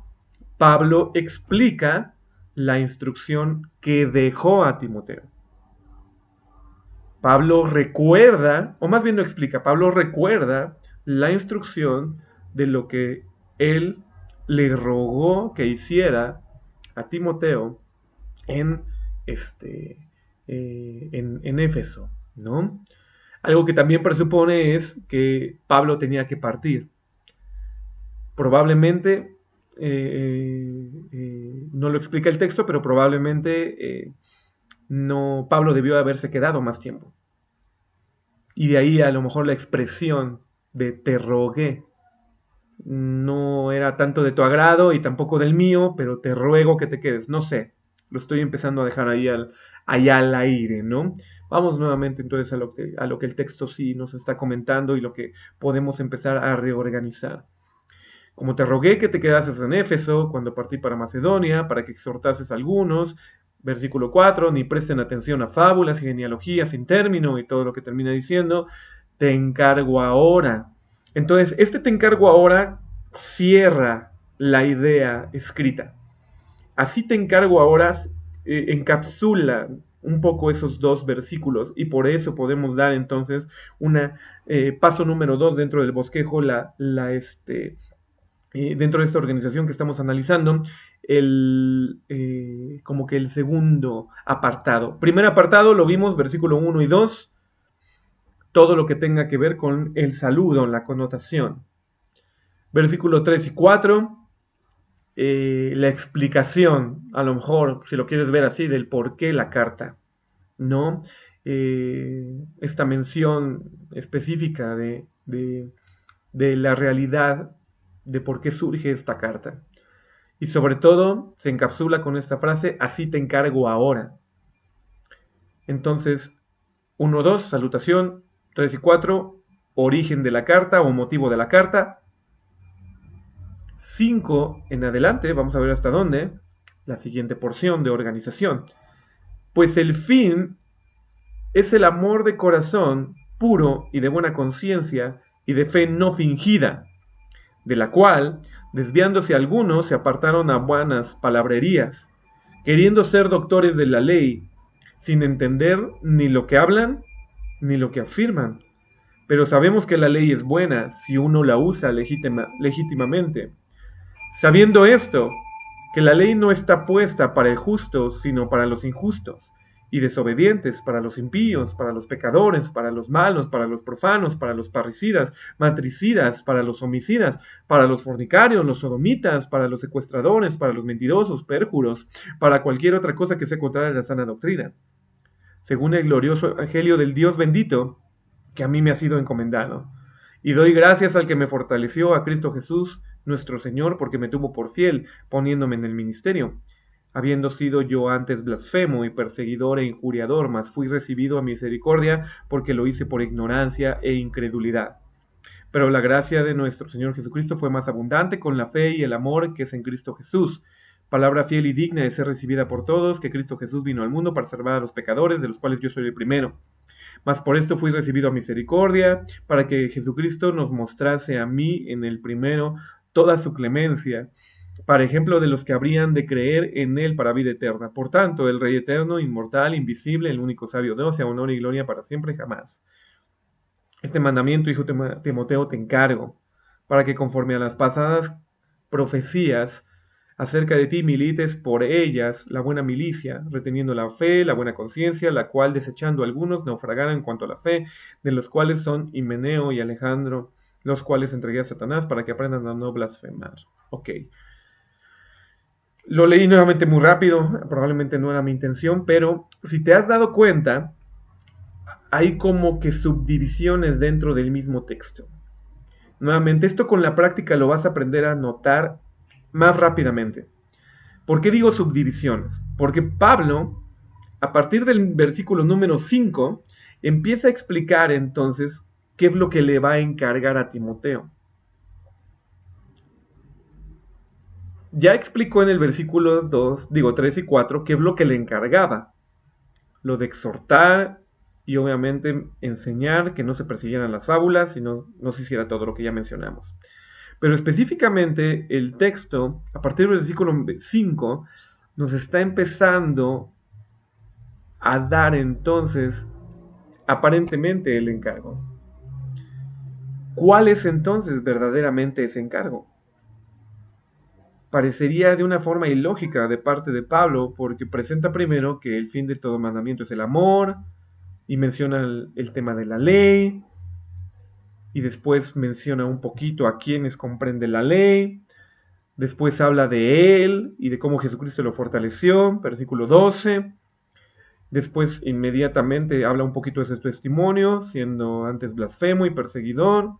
A: Pablo explica la instrucción que dejó a Timoteo. Pablo recuerda, o más bien no explica, Pablo recuerda la instrucción de lo que él le rogó que hiciera a Timoteo en Éfeso, ¿no? Algo que también presupone es que Pablo tenía que partir. Probablemente, no lo explica el texto, pero probablemente no, Pablo debió haberse quedado más tiempo. Y de ahí a lo mejor la expresión de te rogué no era tanto de tu agrado y tampoco del mío, pero te ruego que te quedes. No sé, lo estoy empezando a dejar ahí al aire, ¿no? Vamos nuevamente entonces a lo que el texto sí nos está comentando y lo que podemos empezar a reorganizar. Como te rogué que te quedases en Éfeso cuando partí para Macedonia, para que exhortases a algunos, versículo 4, ni presten atención a fábulas y genealogías sin término y todo lo que termina diciendo, te encargo ahora. Entonces, te encargo ahora cierra la idea escrita. Así te encargo ahora encapsula un poco esos dos versículos y por eso podemos dar entonces paso número 2 dentro del bosquejo, dentro de esta organización que estamos analizando, como que el segundo apartado. Primer apartado lo vimos, versículo 1 y 2, todo lo que tenga que ver con el saludo, la connotación. Versículo 3 y 4, la explicación, a lo mejor, si lo quieres ver así, del por qué la carta, ¿no? Esta mención específica de la realidad de por qué surge esta carta. Y sobre todo se encapsula con esta frase, así te encargo ahora. Entonces, 1, 2, salutación, 3 y 4, origen de la carta o motivo de la carta. 5 en adelante, vamos a ver hasta dónde, la siguiente porción de organización. Pues el fin es el amor de corazón puro y de buena conciencia y de fe no fingida, de la cual, desviándose algunos, se apartaron a vanas palabrerías, queriendo ser doctores de la ley, sin entender ni lo que hablan ni lo que afirman. Pero sabemos que la ley es buena si uno la usa legítimamente. Sabiendo esto, que la ley no está puesta para el justo, sino para los injustos, y desobedientes, para los impíos, para los pecadores, para los malos, para los profanos, para los parricidas, matricidas, para los homicidas, para los fornicarios, los sodomitas, para los secuestradores, para los mentirosos, pérjuros, para cualquier otra cosa que sea contraria a la sana doctrina, según el glorioso evangelio del Dios bendito, que a mí me ha sido encomendado. Y doy gracias al que me fortaleció, a Cristo Jesús, nuestro Señor, porque me tuvo por fiel, poniéndome en el ministerio. Habiendo sido yo antes blasfemo y perseguidor e injuriador, mas fui recibido a misericordia, porque lo hice por ignorancia e incredulidad. Pero la gracia de nuestro Señor Jesucristo fue más abundante con la fe y el amor que es en Cristo Jesús. Palabra fiel y digna de ser recibida por todos, que Cristo Jesús vino al mundo para salvar a los pecadores, de los cuales yo soy el primero. Mas por esto fui recibido a misericordia, para que Jesucristo nos mostrase a mí en el primero toda su clemencia, para ejemplo de los que habrían de creer en él para vida eterna. Por tanto, el Rey eterno, inmortal, invisible, el único sabio Dios, sea honor y gloria para siempre y jamás. Este mandamiento, hijo Timoteo, te encargo, para que conforme a las pasadas profecías acerca de ti milites por ellas la buena milicia, reteniendo la fe, la buena conciencia, la cual desechando algunos naufragaron en cuanto a la fe, de los cuales son Himeneo y Alejandro, los cuales entregué a Satanás para que aprendan a no blasfemar. Ok. Lo leí nuevamente muy rápido, probablemente no era mi intención, pero si te has dado cuenta, hay como que subdivisiones dentro del mismo texto. Nuevamente, esto con la práctica lo vas a aprender a notar más rápidamente. ¿Por qué digo subdivisiones? Porque Pablo, a partir del versículo número 5, empieza a explicar entonces qué es lo que le va a encargar a Timoteo. Ya explicó en el versículo 3 y 4 qué es lo que le encargaba. Lo de exhortar y obviamente enseñar, que no se persiguieran las fábulas y no se hiciera todo lo que ya mencionamos. Pero específicamente el texto, a partir del versículo 5, nos está empezando a dar entonces aparentemente el encargo. ¿Cuál es entonces verdaderamente ese encargo? Parecería de una forma ilógica de parte de Pablo, porque presenta primero que el fin de todo mandamiento es el amor, y menciona el tema de la ley, y después menciona un poquito a quienes comprende la ley, después habla de él y de cómo Jesucristo lo fortaleció, versículo 12, después inmediatamente habla un poquito de su testimonio, siendo antes blasfemo y perseguidor,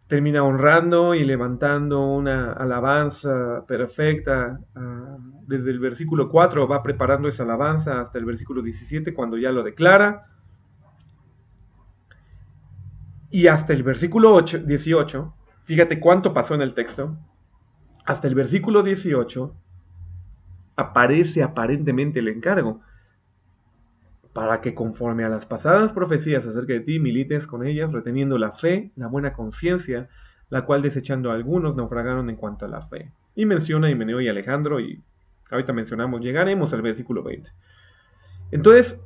A: termina honrando y levantando una alabanza perfecta. Desde el versículo 4 va preparando esa alabanza hasta el versículo 17, cuando ya lo declara. Y hasta el versículo 18, fíjate cuánto pasó en el texto, hasta el versículo 18 aparece aparentemente el encargo, para que conforme a las pasadas profecías acerca de ti milites con ellas, reteniendo la fe, la buena conciencia, la cual desechando a algunos naufragaron en cuanto a la fe. Y menciona a Himeneo y Alejandro, y ahorita mencionamos, llegaremos al versículo 20. Entonces,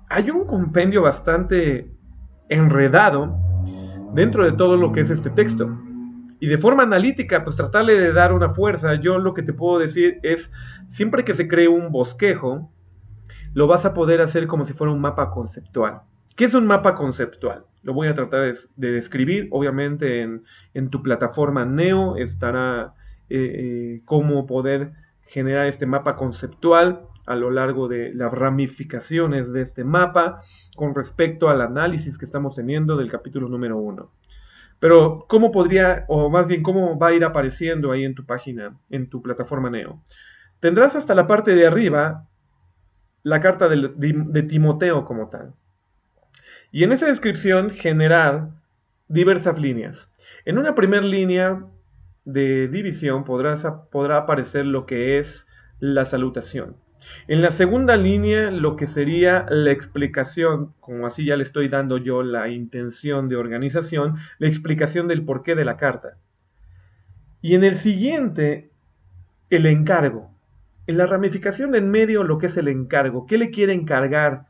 A: hay un compendio bastante enredado dentro de todo lo que es este texto. Y de forma analítica, pues tratarle de dar una fuerza. Yo lo que te puedo decir es, siempre que se cree un bosquejo, lo vas a poder hacer como si fuera un mapa conceptual. ¿Qué es un mapa conceptual? Lo voy a tratar de describir. Obviamente en tu plataforma Neo estará cómo poder generar este mapa conceptual a lo largo de las ramificaciones de este mapa con respecto al análisis que estamos teniendo del capítulo número 1. Pero ¿cómo podría, o más bien cómo va a ir apareciendo ahí en tu página, en tu plataforma Neo? Tendrás hasta la parte de arriba la carta de Timoteo como tal. Y en esa descripción generar diversas líneas. En una primera línea de división podrá aparecer lo que es la salutación. En la segunda línea lo que sería la explicación, como así ya le estoy dando yo la intención de organización, la explicación del porqué de la carta. Y en el siguiente, el encargo. En la ramificación en medio, lo que es el encargo. ¿Qué le quiere encargar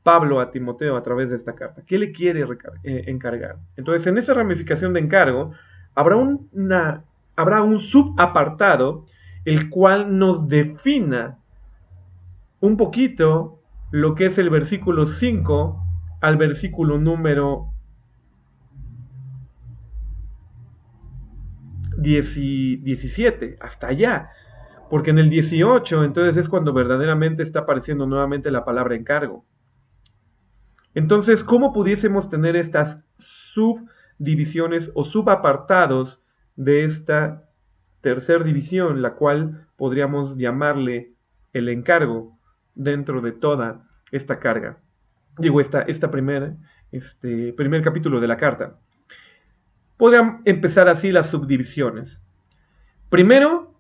A: Pablo a Timoteo a través de esta carta? ¿Qué le quiere encargar? Entonces, en esa ramificación de encargo, habrá un subapartado el cual nos defina un poquito lo que es el versículo 5 al versículo número 17, hasta allá. Porque en el 18, entonces es cuando verdaderamente está apareciendo nuevamente la palabra encargo. Entonces, ¿cómo pudiésemos tener estas subdivisiones o subapartados de esta tercera división, la cual podríamos llamarle el encargo dentro de toda esta carga? Digo, esta primer capítulo de la carta. Podrían empezar así las subdivisiones. Primero,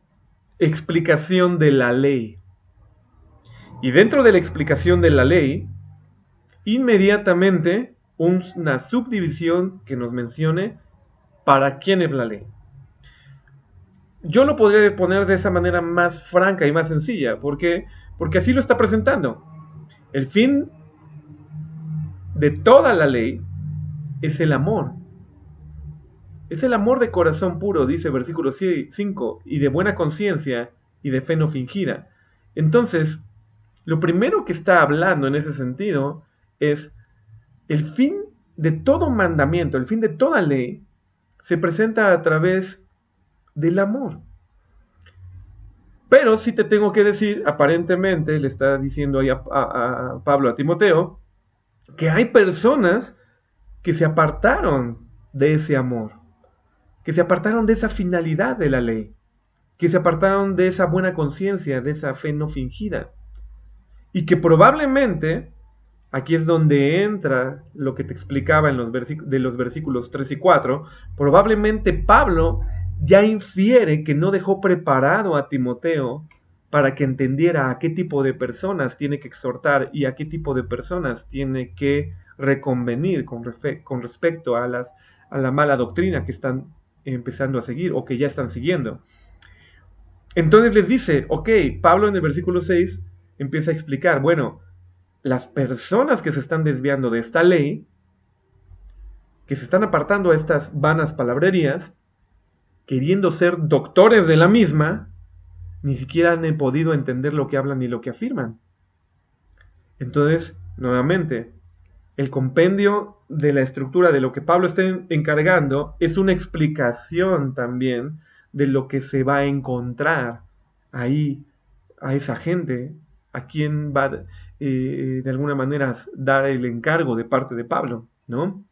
A: explicación de la ley. Y dentro de la explicación de la ley, inmediatamente una subdivisión que nos mencione ¿para quién es la ley? Yo lo podría poner de esa manera más franca y más sencilla, porque así lo está presentando. El fin de toda la ley es el amor. Es el amor de corazón puro, dice versículo 5, y de buena conciencia y de fe no fingida. Entonces, lo primero que está hablando en ese sentido es el fin de todo mandamiento, el fin de toda ley, se presenta a través del amor. Pero sí te tengo que decir, aparentemente le está diciendo ahí a Pablo a Timoteo, que hay personas que se apartaron de ese amor, que se apartaron de esa finalidad de la ley, que se apartaron de esa buena conciencia, de esa fe no fingida, y que probablemente, aquí es donde entra lo que te explicaba en de los versículos 3 y 4, probablemente Pablo ya infiere que no dejó preparado a Timoteo para que entendiera a qué tipo de personas tiene que exhortar y a qué tipo de personas tiene que reconvenir con respecto a la mala doctrina que están empezando a seguir o que ya están siguiendo. Entonces les dice, ok, Pablo en el versículo 6 empieza a explicar, bueno, las personas que se están desviando de esta ley, que se están apartando a estas vanas palabrerías, queriendo ser doctores de la misma, ni siquiera han podido entender lo que hablan ni lo que afirman. Entonces, nuevamente, el compendio de la estructura de lo que Pablo está encargando es una explicación también de lo que se va a encontrar ahí a esa gente, a quien va de alguna manera dar el encargo de parte de Pablo, ¿no?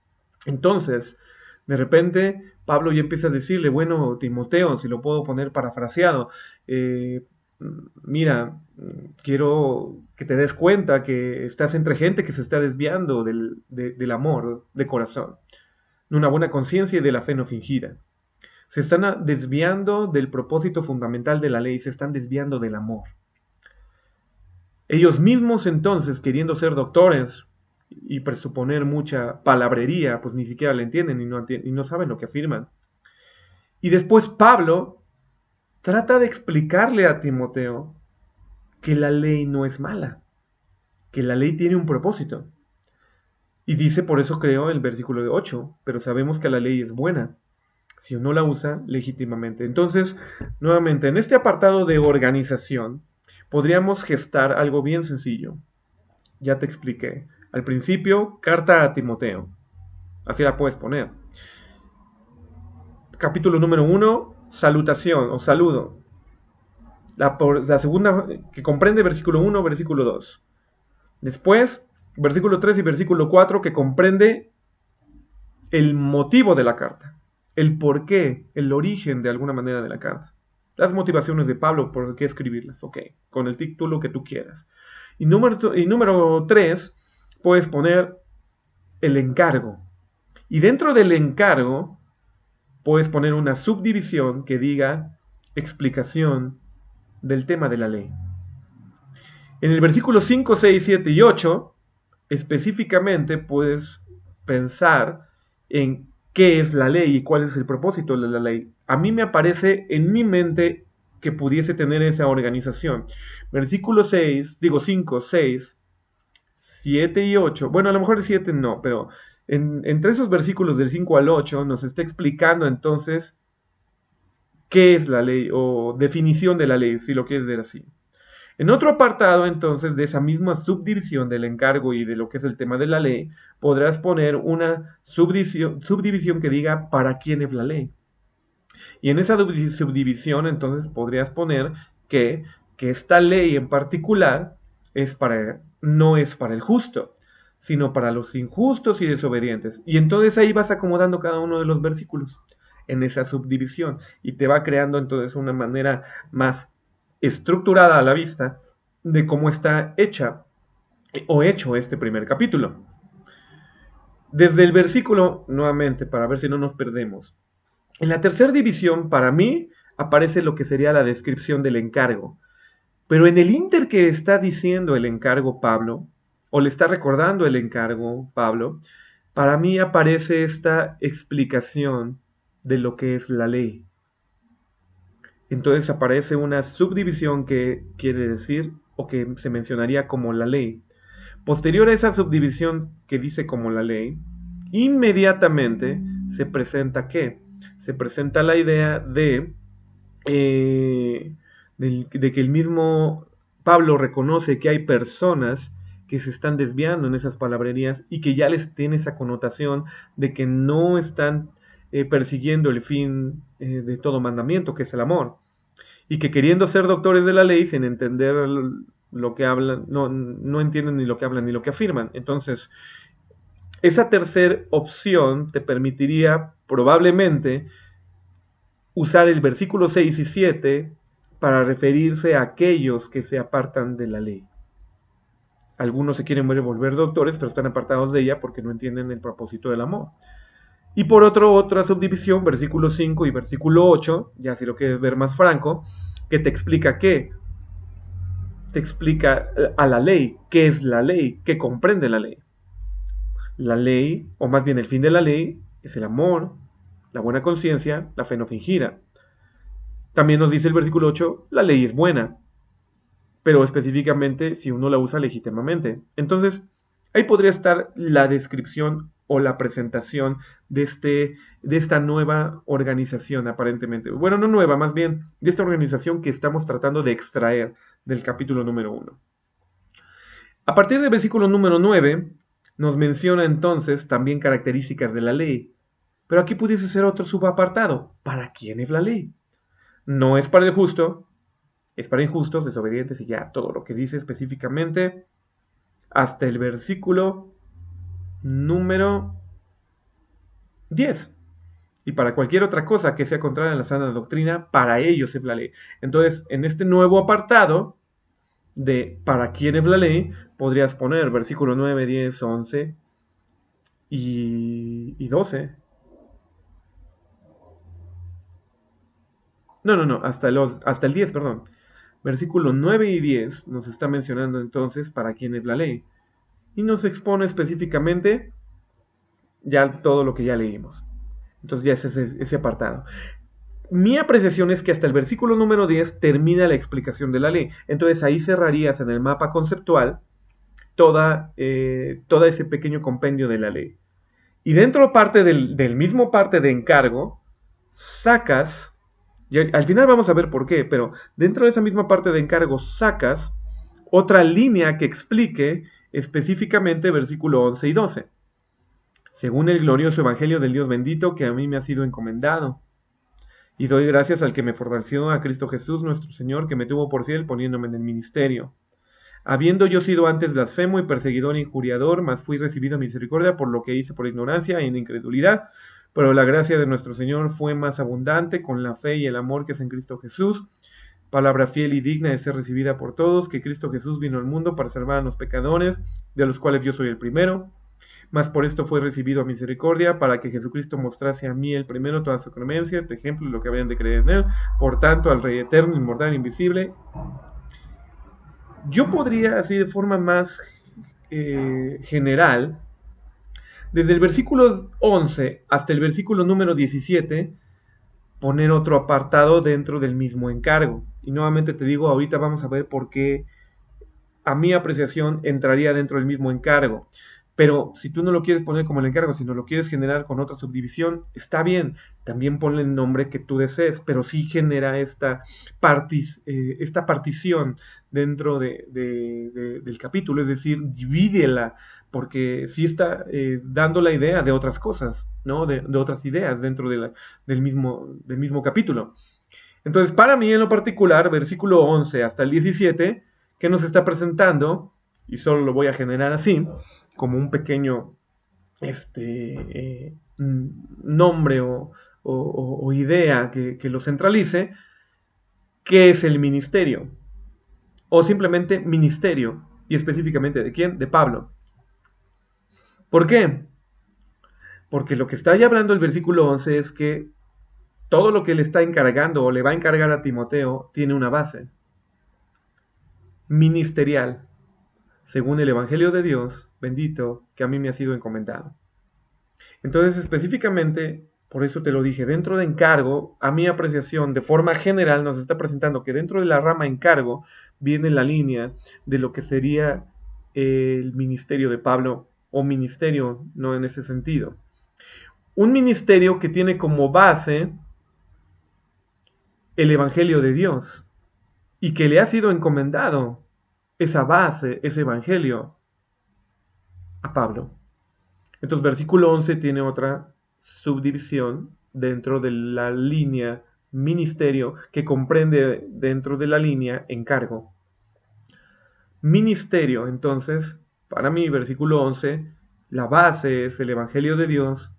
A: Entonces, de repente, Pablo ya empieza a decirle, bueno, Timoteo, si lo puedo poner parafraseado, mira, quiero que te des cuenta que estás entre gente que se está desviando del amor de corazón, de una buena conciencia y de la fe no fingida. Se están desviando del propósito fundamental de la ley, se están desviando del amor. Ellos mismos entonces, queriendo ser doctores y presuponer mucha palabrería, pues ni siquiera la entienden y no saben lo que afirman. Y después Pablo trata de explicarle a Timoteo que la ley no es mala, que la ley tiene un propósito. Y dice, por eso creo el versículo 8, pero sabemos que la ley es buena, si uno la usa legítimamente. Entonces, nuevamente, en este apartado de organización, podríamos gestar algo bien sencillo. Ya te expliqué. Al principio, carta a Timoteo. Así la puedes poner. Capítulo número 1, salutación o saludo. La segunda, que comprende versículo 1, versículo 2. Después, versículo 3 y versículo 4, que comprende el motivo de la carta. El porqué, el origen de alguna manera de la carta. Las motivaciones de Pablo, por qué escribirlas, ok, con el título que tú quieras. Y número 3, puedes poner el encargo. Y dentro del encargo, puedes poner una subdivisión que diga explicación del tema de la ley. En el versículo 5, 6, 7 y 8, específicamente puedes pensar en qué es la ley y cuál es el propósito de la ley. A mí me aparece en mi mente que pudiese tener esa organización. Versículo 5, 6, 7 y 8. Bueno, a lo mejor el 7 no, pero entre esos versículos del 5 al 8 nos está explicando entonces qué es la ley o definición de la ley, si lo quieres ver así. En otro apartado, entonces, de esa misma subdivisión del encargo y de lo que es el tema de la ley, podrás poner una subdivisión que diga ¿para quién es la ley? Y en esa subdivisión, entonces, podrías poner que esta ley en particular no es para el justo, sino para los injustos y desobedientes. Y entonces ahí vas acomodando cada uno de los versículos en esa subdivisión y te va creando entonces una manera más estructurada a la vista de cómo está hecha o hecho este primer capítulo. Desde el versículo, nuevamente, para ver si no nos perdemos. En la tercera división, para mí, aparece lo que sería la descripción del encargo. Pero en el ínter que está diciendo el encargo Pablo, o le está recordando el encargo Pablo, para mí aparece esta explicación de lo que es la ley. Entonces aparece una subdivisión que quiere decir, o que se mencionaría como la ley. Posterior a esa subdivisión que dice como la ley, inmediatamente se presenta ¿qué? Se presenta la idea de que el mismo Pablo reconoce que hay personas que se están desviando en esas palabrerías y que ya les tiene esa connotación de que no están persiguiendo el fin de todo mandamiento, que es el amor, y que queriendo ser doctores de la ley sin entender lo que hablan, no entienden ni lo que hablan ni lo que afirman. Entonces, esa tercera opción te permitiría probablemente usar el versículo 6 y 7 para referirse a aquellos que se apartan de la ley. Algunos se quieren volver doctores, pero están apartados de ella porque no entienden el propósito del amor. Y por otra subdivisión, versículo 5 y versículo 8, ya si lo quieres ver más franco, que te explica qué. Te explica a la ley, qué es la ley, qué comprende la ley. La ley, o más bien el fin de la ley, es el amor, la buena conciencia, la fe no fingida. También nos dice el versículo 8, la ley es buena, pero específicamente si uno la usa legítimamente. Entonces, ahí podría estar la descripción o la presentación de esta nueva organización, aparentemente. Bueno, no nueva, más bien de esta organización que estamos tratando de extraer del capítulo número 1. A partir del versículo número 9, nos menciona entonces también características de la ley. Pero aquí pudiese ser otro subapartado. ¿Para quién es la ley? No es para el justo, es para injustos, desobedientes y ya todo lo que dice específicamente hasta el versículo número 10. Y para cualquier otra cosa que sea contraria a la sana doctrina, para ellos es la ley. Entonces, en este nuevo apartado de para quién es la ley, podrías poner versículo 9, 10, 11 y 12. No, hasta el 10, perdón. Versículo 9 y 10 nos está mencionando entonces para quién es la ley. Y nos expone específicamente ya todo lo que ya leímos. Entonces ya es ese apartado. Mi apreciación es que hasta el versículo número 10 termina la explicación de la ley. Entonces ahí cerrarías en el mapa conceptual toda ese pequeño compendio de la ley. Y dentro parte del mismo parte de encargo, sacas, y al final vamos a ver por qué, pero dentro de esa misma parte de encargo sacas otra línea que explique específicamente versículo 11 y 12. Según el glorioso evangelio del Dios bendito que a mí me ha sido encomendado. Y doy gracias al que me fortaleció, a Cristo Jesús nuestro Señor, que me tuvo por fiel poniéndome en el ministerio. Habiendo yo sido antes blasfemo y perseguidor e injuriador, mas fui recibido misericordia por lo que hice por ignorancia e incredulidad, pero la gracia de nuestro Señor fue más abundante con la fe y el amor que es en Cristo Jesús. Palabra fiel y digna de ser recibida por todos, que Cristo Jesús vino al mundo para salvar a los pecadores, de los cuales yo soy el primero. Mas por esto fue recibido a misericordia, para que Jesucristo mostrase a mí el primero toda su clemencia, este ejemplo, lo que habían de creer en él. Por tanto, al Rey eterno, inmortal, invisible. Yo podría, así de forma más general, desde el versículo 11 hasta el versículo número 17, poner otro apartado dentro del mismo encargo. Y nuevamente te digo, ahorita vamos a ver por qué a mi apreciación entraría dentro del mismo encargo. Pero si tú no lo quieres poner como el encargo, sino lo quieres generar con otra subdivisión, está bien. También ponle el nombre que tú desees, pero sí genera esta partición dentro del capítulo. Es decir, divídela, porque sí está dando la idea de otras cosas, ¿no? De otras ideas dentro del mismo capítulo. Entonces, para mí en lo particular, versículo 11 hasta el 17, que nos está presentando, y solo lo voy a generar así, como un pequeño nombre o idea que lo centralice, ¿qué es el ministerio? O simplemente ministerio, y específicamente ¿de quién? De Pablo. ¿Por qué? Porque lo que está ahí hablando el versículo 11 es que todo lo que le está encargando o le va a encargar a Timoteo tiene una base ministerial, según el Evangelio de Dios bendito que a mí me ha sido encomendado. Entonces, específicamente, Por eso te lo dije, dentro de encargo, a mi apreciación, de forma general, nos está presentando que dentro de la rama encargo viene la línea de lo que sería el ministerio de Pablo, o ministerio, no en ese sentido. Un ministerio que tiene como base el Evangelio de Dios y que le ha sido encomendado esa base, ese Evangelio, a Pablo. Entonces, versículo 11 tiene otra subdivisión dentro de la línea ministerio que comprende dentro de la línea encargo. Ministerio, entonces, para mí, versículo 11, la base es el Evangelio de Dios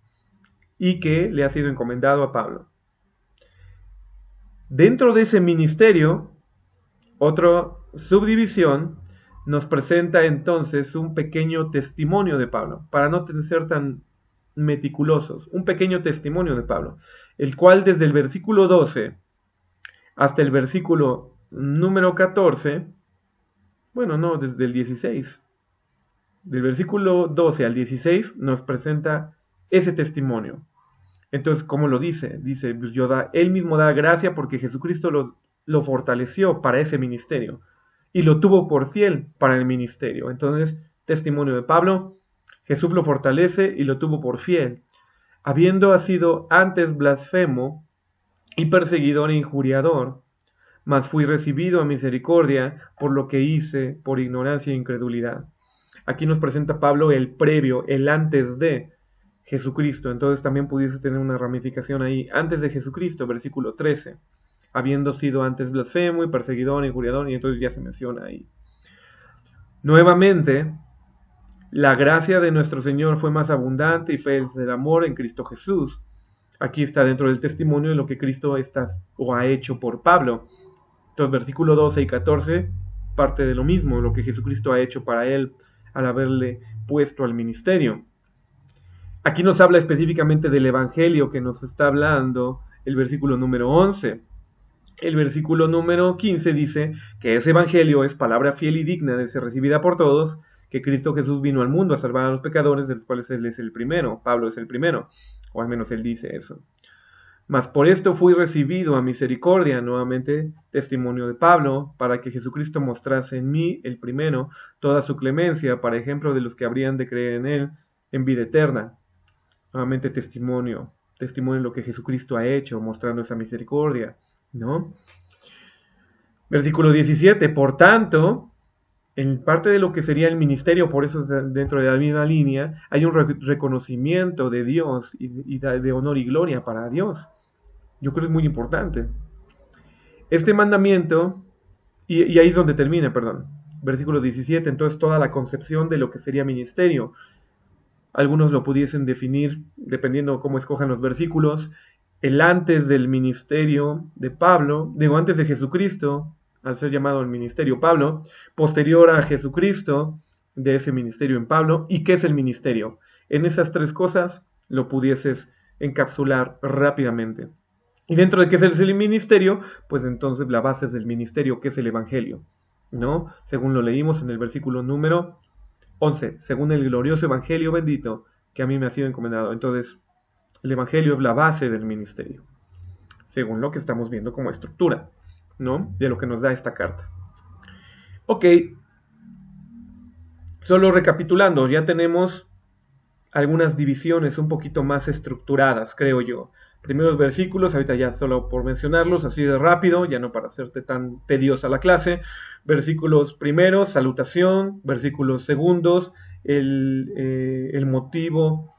A: y que le ha sido encomendado a Pablo. Dentro de ese ministerio, otra subdivisión nos presenta entonces un pequeño testimonio de Pablo, para no ser tan meticulosos, un pequeño testimonio de Pablo, el cual desde el versículo 12 hasta el versículo número 14, bueno, no, desde el 16, del versículo 12 al 16 nos presenta ese testimonio. Entonces, ¿cómo lo dice? Dice, él mismo da gracia porque Jesucristo lo fortaleció para ese ministerio y lo tuvo por fiel para el ministerio. Entonces, testimonio de Pablo, Jesús lo fortalece y lo tuvo por fiel, habiendo sido antes blasfemo y perseguidor e injuriador, mas fui recibido a misericordia por lo que hice por ignorancia e incredulidad. Aquí nos presenta Pablo el previo, el antes de Jesucristo. Entonces también pudiese tener una ramificación ahí. Antes de Jesucristo, versículo 13. Habiendo sido antes blasfemo y perseguidor e injuriador, y entonces ya se menciona ahí. Nuevamente, la gracia de nuestro Señor fue más abundante y fue el amor en Cristo Jesús. Aquí está dentro del testimonio de lo que Cristo ha hecho por Pablo. Entonces, versículo 12 y 14 parte de lo mismo, lo que Jesucristo ha hecho para él al haberle puesto al ministerio. Aquí nos habla específicamente del Evangelio que nos está hablando el versículo número 11. El versículo número 15 dice que ese Evangelio es palabra fiel y digna de ser recibida por todos, que Cristo Jesús vino al mundo a salvar a los pecadores, de los cuales Él es el primero, Pablo es el primero, o al menos él dice eso. Mas por esto fui recibido a misericordia, nuevamente testimonio de Pablo, para que Jesucristo mostrase en mí, el primero, toda su clemencia, para ejemplo de los que habrían de creer en Él, en vida eterna. Nuevamente testimonio de lo que Jesucristo ha hecho, mostrando esa misericordia, ¿no? Versículo 17, por tanto, en parte de lo que sería el ministerio, por eso dentro de la misma línea, hay un reconocimiento de Dios y de honor y gloria para Dios. Yo creo que es muy importante. Este mandamiento, y ahí es donde termina, perdón, versículo 17, entonces toda la concepción de lo que sería ministerio. Algunos lo pudiesen definir, dependiendo cómo escojan los versículos, el antes del ministerio de Pablo, antes de Jesucristo, al ser llamado el ministerio Pablo, posterior a Jesucristo, de ese ministerio en Pablo, y qué es el ministerio. En esas tres cosas lo pudieses encapsular rápidamente. Y dentro de qué es el ministerio, pues entonces la base es del ministerio, que es el Evangelio, ¿no? Según lo leímos en el versículo número 11, según el glorioso Evangelio bendito que a mí me ha sido encomendado. Entonces, el Evangelio es la base del ministerio, según lo que estamos viendo como estructura, ¿no? De lo que nos da esta carta. Ok, solo recapitulando, ya tenemos algunas divisiones un poquito más estructuradas, creo yo. Primeros versículos, ahorita ya solo por mencionarlos, así de rápido, ya no para hacerte tan tediosa la clase. Versículos primeros, salutación. Versículos segundos, el motivo,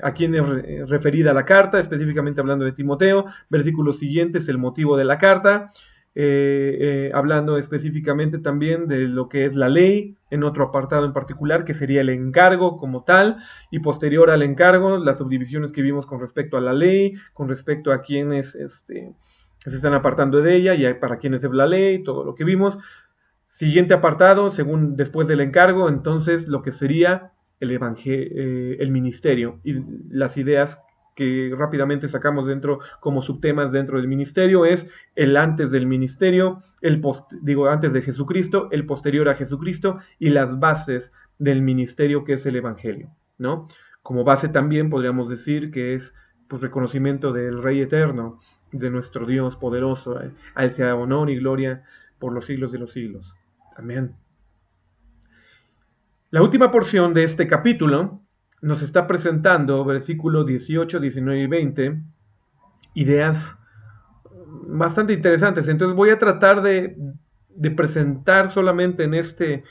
A: a quién es referida la carta, específicamente hablando de Timoteo. Versículos siguientes, el motivo de la carta. Hablando específicamente también de lo que es la ley, en otro apartado en particular, que sería el encargo como tal, y posterior al encargo, las subdivisiones que vimos con respecto a la ley, con respecto a quienes se están apartando de ella, y para quienes es la ley, todo lo que vimos. Siguiente apartado, según después del encargo, entonces lo que sería el ministerio, y las ideas que rápidamente sacamos como subtemas dentro del ministerio es el antes del ministerio, antes de Jesucristo, el posterior a Jesucristo y las bases del ministerio que es el Evangelio, ¿no? Como base también podríamos decir que es pues, reconocimiento del Rey eterno, de nuestro Dios poderoso. A Él sea honor y gloria por los siglos de los siglos. Amén. La última porción de este capítulo nos está presentando, versículos 18, 19 y 20, ideas bastante interesantes. Entonces voy a tratar de presentar solamente en este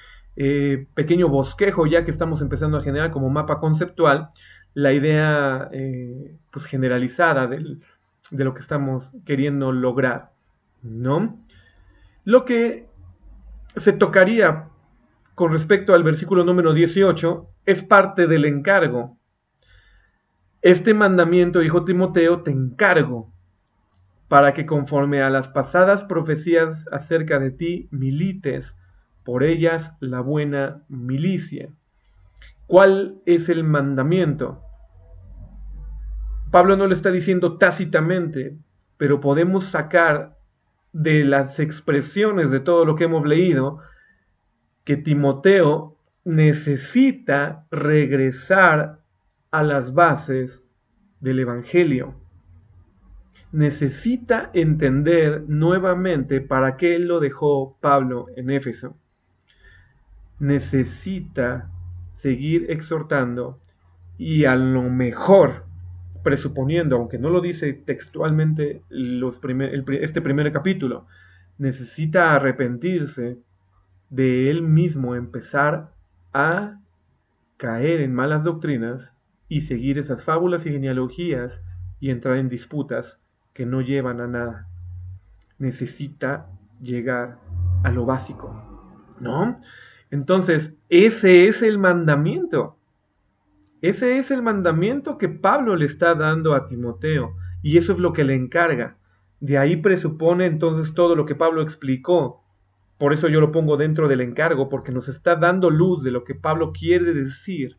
A: pequeño bosquejo, ya que estamos empezando a generar como mapa conceptual, la idea pues generalizada de lo que estamos queriendo lograr, ¿no? Lo que se tocaría con respecto al versículo número 18 es parte del encargo. Este mandamiento, hijo Timoteo, te encargo para que conforme a las pasadas profecías acerca de ti milites por ellas la buena milicia. ¿Cuál es el mandamiento? Pablo no lo está diciendo tácitamente, pero podemos sacar de las expresiones de todo lo que hemos leído que Timoteo necesita regresar a las bases del Evangelio. Necesita entender nuevamente para qué lo dejó Pablo en Éfeso. Necesita seguir exhortando y a lo mejor, presuponiendo, aunque no lo dice textualmente este primer capítulo, necesita arrepentirse de él mismo, empezar a caer en malas doctrinas y seguir esas fábulas y genealogías y entrar en disputas que no llevan a nada. Necesita llegar a lo básico, ¿no? Entonces, ese es el mandamiento. Ese es el mandamiento que Pablo le está dando a Timoteo, y eso es lo que le encarga. De ahí presupone entonces todo lo que Pablo explicó. Por eso yo lo pongo dentro del encargo, porque nos está dando luz de lo que Pablo quiere decir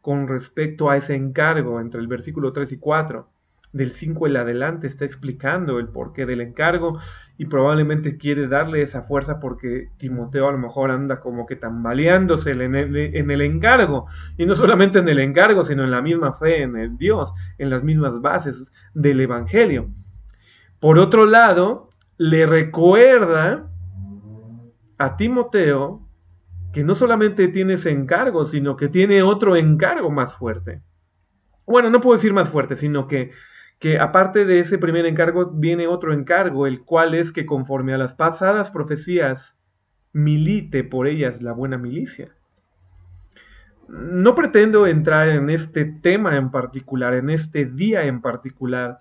A: con respecto a ese encargo entre el versículo 3 y 4. Del 5 en adelante está explicando el porqué del encargo y probablemente quiere darle esa fuerza porque Timoteo a lo mejor anda como que tambaleándose en el encargo, y no solamente en el encargo, sino en la misma fe en el Dios, en las mismas bases del Evangelio. Por otro lado, le recuerda a Timoteo que no solamente tiene ese encargo, sino que tiene otro encargo más fuerte. Bueno, no puedo decir más fuerte, sino que aparte de ese primer encargo viene otro encargo, el cual es que conforme a las pasadas profecías milite por ellas la buena milicia. No pretendo entrar en este tema en particular, en este día en particular,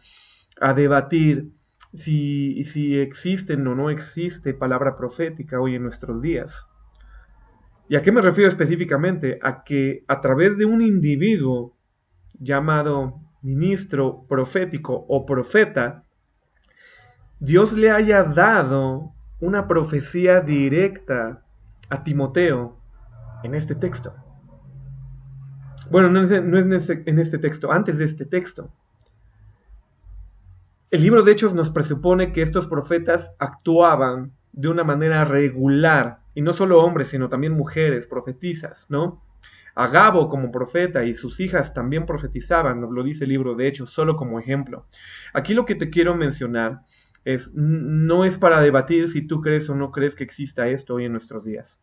A: a debatir si existen o no existe palabra profética hoy en nuestros días. ¿Y a qué me refiero específicamente? A que a través de un individuo llamado ministro profético o profeta, Dios le haya dado una profecía directa a Timoteo en este texto. Bueno, no es en este texto, antes de este texto. El libro de Hechos nos presupone que estos profetas actuaban de una manera regular, y no solo hombres, sino también mujeres, profetisas, ¿no? Agabo como profeta y sus hijas también profetizaban, nos lo dice el libro de Hechos, solo como ejemplo. Aquí lo que te quiero mencionar no es para debatir si tú crees o no crees que exista esto hoy en nuestros días.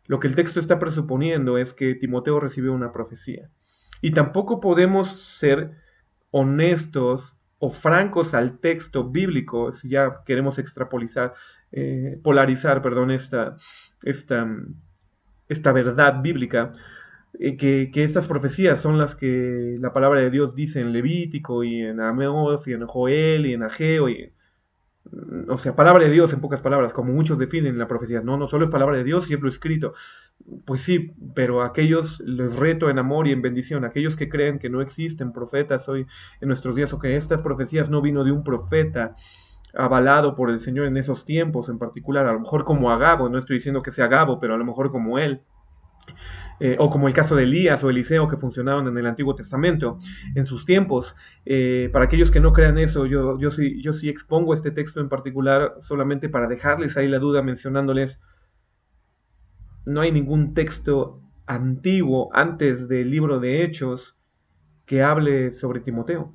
A: Lo que el texto está presuponiendo es que Timoteo recibió una profecía. Y tampoco podemos ser honestos o francos al texto bíblico si ya queremos polarizar esta verdad bíblica, que estas profecías son las que la palabra de Dios dice en Levítico y en Amós y en Joel y en Ageo, o sea, palabra de Dios en pocas palabras, como muchos definen la profecía. No solo es palabra de Dios y es lo escrito. Pues sí, pero aquellos les reto en amor y en bendición, aquellos que creen que no existen profetas hoy en nuestros días, o que estas profecías no vino de un profeta avalado por el Señor en esos tiempos en particular, a lo mejor como Agabo, no estoy diciendo que sea Agabo, pero a lo mejor como él, o como el caso de Elías o Eliseo, que funcionaron en el Antiguo Testamento en sus tiempos. Para aquellos que no crean eso, yo sí expongo este texto en particular solamente para dejarles ahí la duda, mencionándoles: no hay ningún texto antiguo antes del libro de Hechos que hable sobre Timoteo.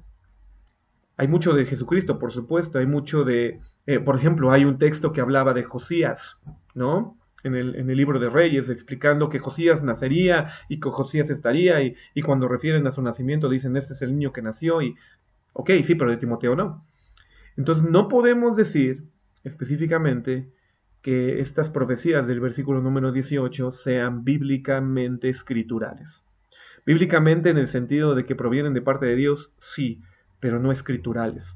A: Hay mucho de Jesucristo, por supuesto, hay mucho de, por ejemplo, hay un texto que hablaba de Josías, ¿no? En el libro de Reyes, explicando que Josías nacería y que Josías estaría, y cuando refieren a su nacimiento dicen, este es el niño que nació, y ok, sí, pero de Timoteo no. Entonces no podemos decir específicamente que estas profecías del versículo número 18 sean bíblicamente escriturales. Bíblicamente en el sentido de que provienen de parte de Dios, sí, pero no escriturales.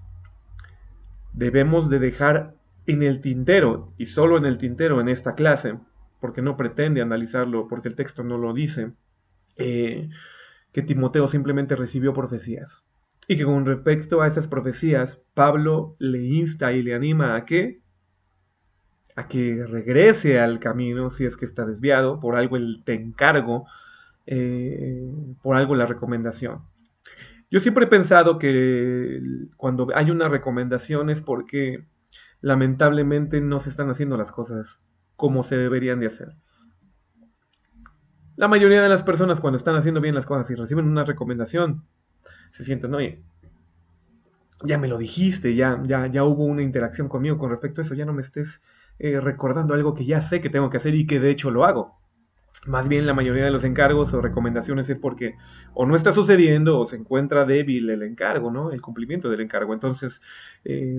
A: Debemos de dejar en el tintero, y solo en el tintero en esta clase, porque no pretende analizarlo, porque el texto no lo dice, que Timoteo simplemente recibió profecías. Y que con respecto a esas profecías, Pablo le insta y le anima a que regrese al camino si es que está desviado, por algo el te encargo, por algo la recomendación. Yo siempre he pensado que cuando hay una recomendación es porque lamentablemente no se están haciendo las cosas como se deberían de hacer. La mayoría de las personas cuando están haciendo bien las cosas y reciben una recomendación, se sienten, oye, ya me lo dijiste, ya hubo una interacción conmigo con respecto a eso, ya no me estés recordando algo que ya sé que tengo que hacer y que de hecho lo hago. Más bien la mayoría de los encargos o recomendaciones es porque o no está sucediendo o se encuentra débil el encargo, ¿no? El cumplimiento del encargo. Entonces,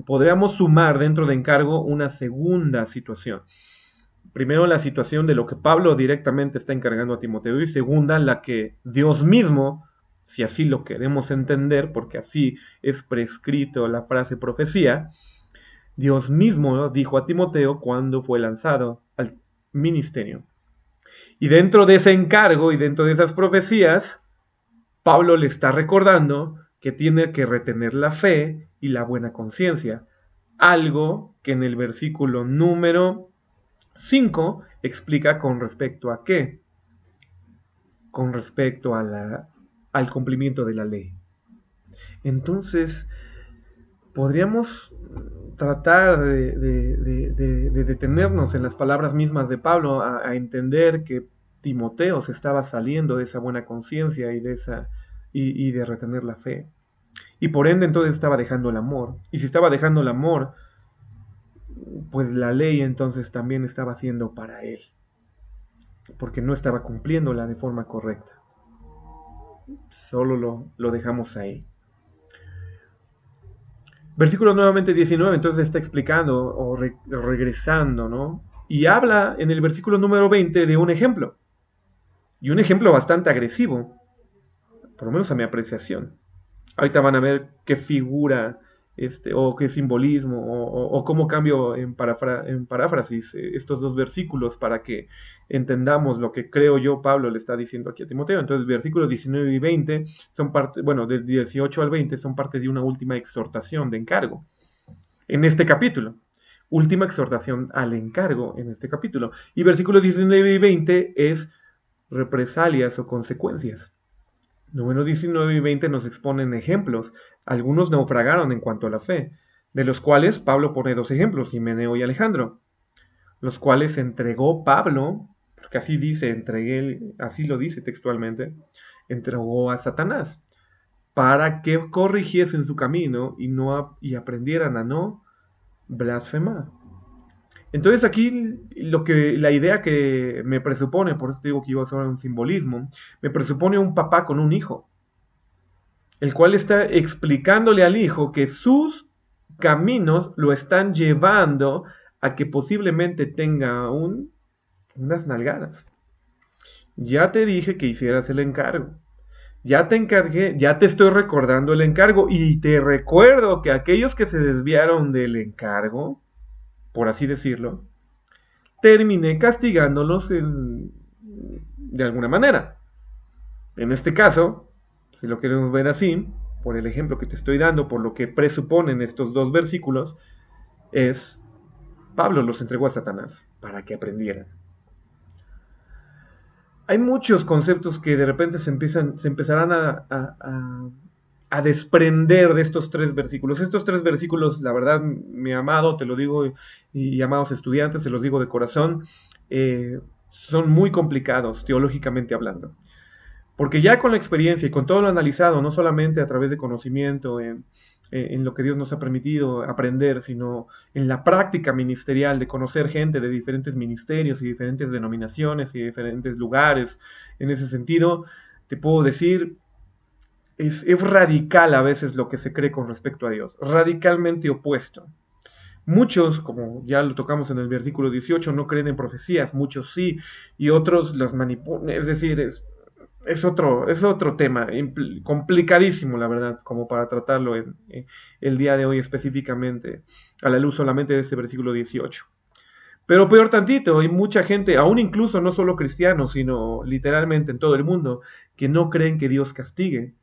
A: podríamos sumar dentro de encargo una segunda situación. Primero, la situación de lo que Pablo directamente está encargando a Timoteo, y segunda, la que Dios mismo, si así lo queremos entender, porque así es prescrito la frase profecía, Dios mismo dijo a Timoteo cuando fue lanzado al ministerio. Y dentro de ese encargo y dentro de esas profecías, Pablo le está recordando que tiene que retener la fe y la buena conciencia. Algo que en el versículo número 5 explica con respecto a qué. Con respecto al cumplimiento de la ley. Entonces, podríamos tratar de detenernos en las palabras mismas de Pablo a entender que Timoteo se estaba saliendo de esa buena conciencia y de retener la fe. Y por ende entonces estaba dejando el amor. Y si estaba dejando el amor, pues la ley entonces también estaba siendo para él. Porque no estaba cumpliéndola de forma correcta. Solo lo dejamos ahí. Versículo nuevamente 19, entonces está explicando o regresando, ¿no? Y habla en el versículo número 20 de un ejemplo. Y un ejemplo bastante agresivo, por lo menos a mi apreciación. Ahorita van a ver qué figura, o qué simbolismo, o cómo cambio en paráfrasis estos dos versículos para que entendamos lo que creo yo Pablo le está diciendo aquí a Timoteo. Entonces, versículos 19 y 20 son parte, bueno, del 18 al 20 son parte de una última exhortación de encargo en este capítulo. Última exhortación al encargo en este capítulo. Y versículos 19 y 20 es represalias o consecuencias. Números 19 y 20 nos exponen ejemplos. Algunos naufragaron en cuanto a la fe, de los cuales Pablo pone dos ejemplos, Himeneo y Alejandro, los cuales entregó Pablo, porque así dice, así lo dice textualmente, entregó a Satanás, para que corrigiesen su camino y aprendieran a no blasfemar. Entonces aquí la idea que me presupone, por eso digo que iba a ser un simbolismo, me presupone un papá con un hijo, el cual está explicándole al hijo que sus caminos lo están llevando a que posiblemente tenga unas nalgadas. Ya te dije que hicieras el encargo. Ya te encargué, ya te estoy recordando el encargo y te recuerdo que aquellos que se desviaron del encargo, por así decirlo, terminé castigándolos de alguna manera. En este caso, si lo queremos ver así, por el ejemplo que te estoy dando, por lo que presuponen estos dos versículos, es Pablo los entregó a Satanás para que aprendieran. Hay muchos conceptos que de repente se empezarán a desprender de estos tres versículos. Estos tres versículos, la verdad, mi amado, te lo digo, y amados estudiantes, se los digo de corazón, son muy complicados teológicamente hablando. Porque ya con la experiencia y con todo lo analizado, no solamente a través de conocimiento en lo que Dios nos ha permitido aprender, sino en la práctica ministerial de conocer gente de diferentes ministerios y diferentes denominaciones y diferentes lugares. En ese sentido, te puedo decir, es radical a veces lo que se cree con respecto a Dios, radicalmente opuesto. Muchos, como ya lo tocamos en el versículo 18, no creen en profecías, muchos sí, y otros las manipulan. Es decir, es otro tema, complicadísimo, la verdad, como para tratarlo el día de hoy específicamente, a la luz solamente de ese versículo 18. Pero peor tantito, hay mucha gente, aún incluso no solo cristianos, sino literalmente en todo el mundo, que no creen que Dios castigue.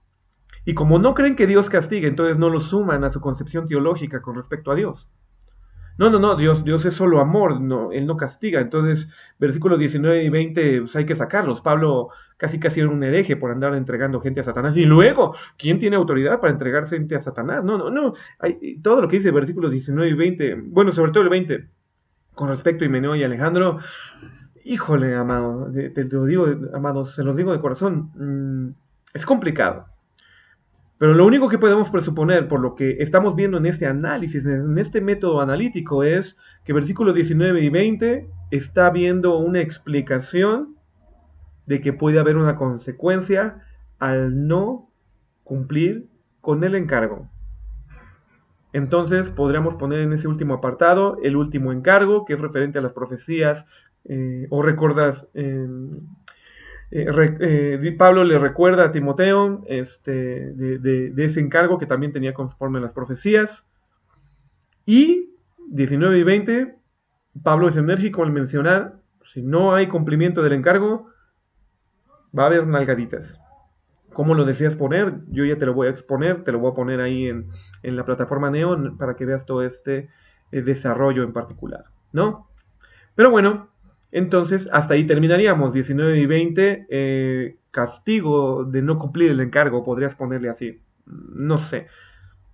A: Y como no creen que Dios castigue, entonces no lo suman a su concepción teológica con respecto a Dios. No, Dios es solo amor, no, Él no castiga. Entonces, versículos 19 y 20, pues hay que sacarlos. Pablo casi era un hereje por andar entregando gente a Satanás. Y luego, ¿quién tiene autoridad para entregar gente a Satanás? No. Todo lo que dice versículos 19 y 20, bueno, sobre todo el 20, con respecto a Himeneo y Alejandro, híjole, amado, te lo digo, amados, se los digo de corazón, es complicado. Pero lo único que podemos presuponer por lo que estamos viendo en este análisis, en este método analítico, es que versículos 19 y 20 está viendo una explicación de que puede haber una consecuencia al no cumplir con el encargo. Entonces podríamos poner en ese último apartado el último encargo, que es referente a las profecías, o recordas... Pablo le recuerda a Timoteo de ese encargo que también tenía conforme a las profecías. Y 19 y 20, Pablo es enérgico al mencionar, si no hay cumplimiento del encargo, va a haber nalgaditas. ¿Cómo lo deseas poner? Yo ya te lo voy a exponer, te lo voy a poner ahí en la plataforma Neon para que veas todo este desarrollo en particular, ¿no? Pero bueno, entonces hasta ahí terminaríamos. 19 y 20, castigo de no cumplir el encargo, podrías ponerle así. No sé,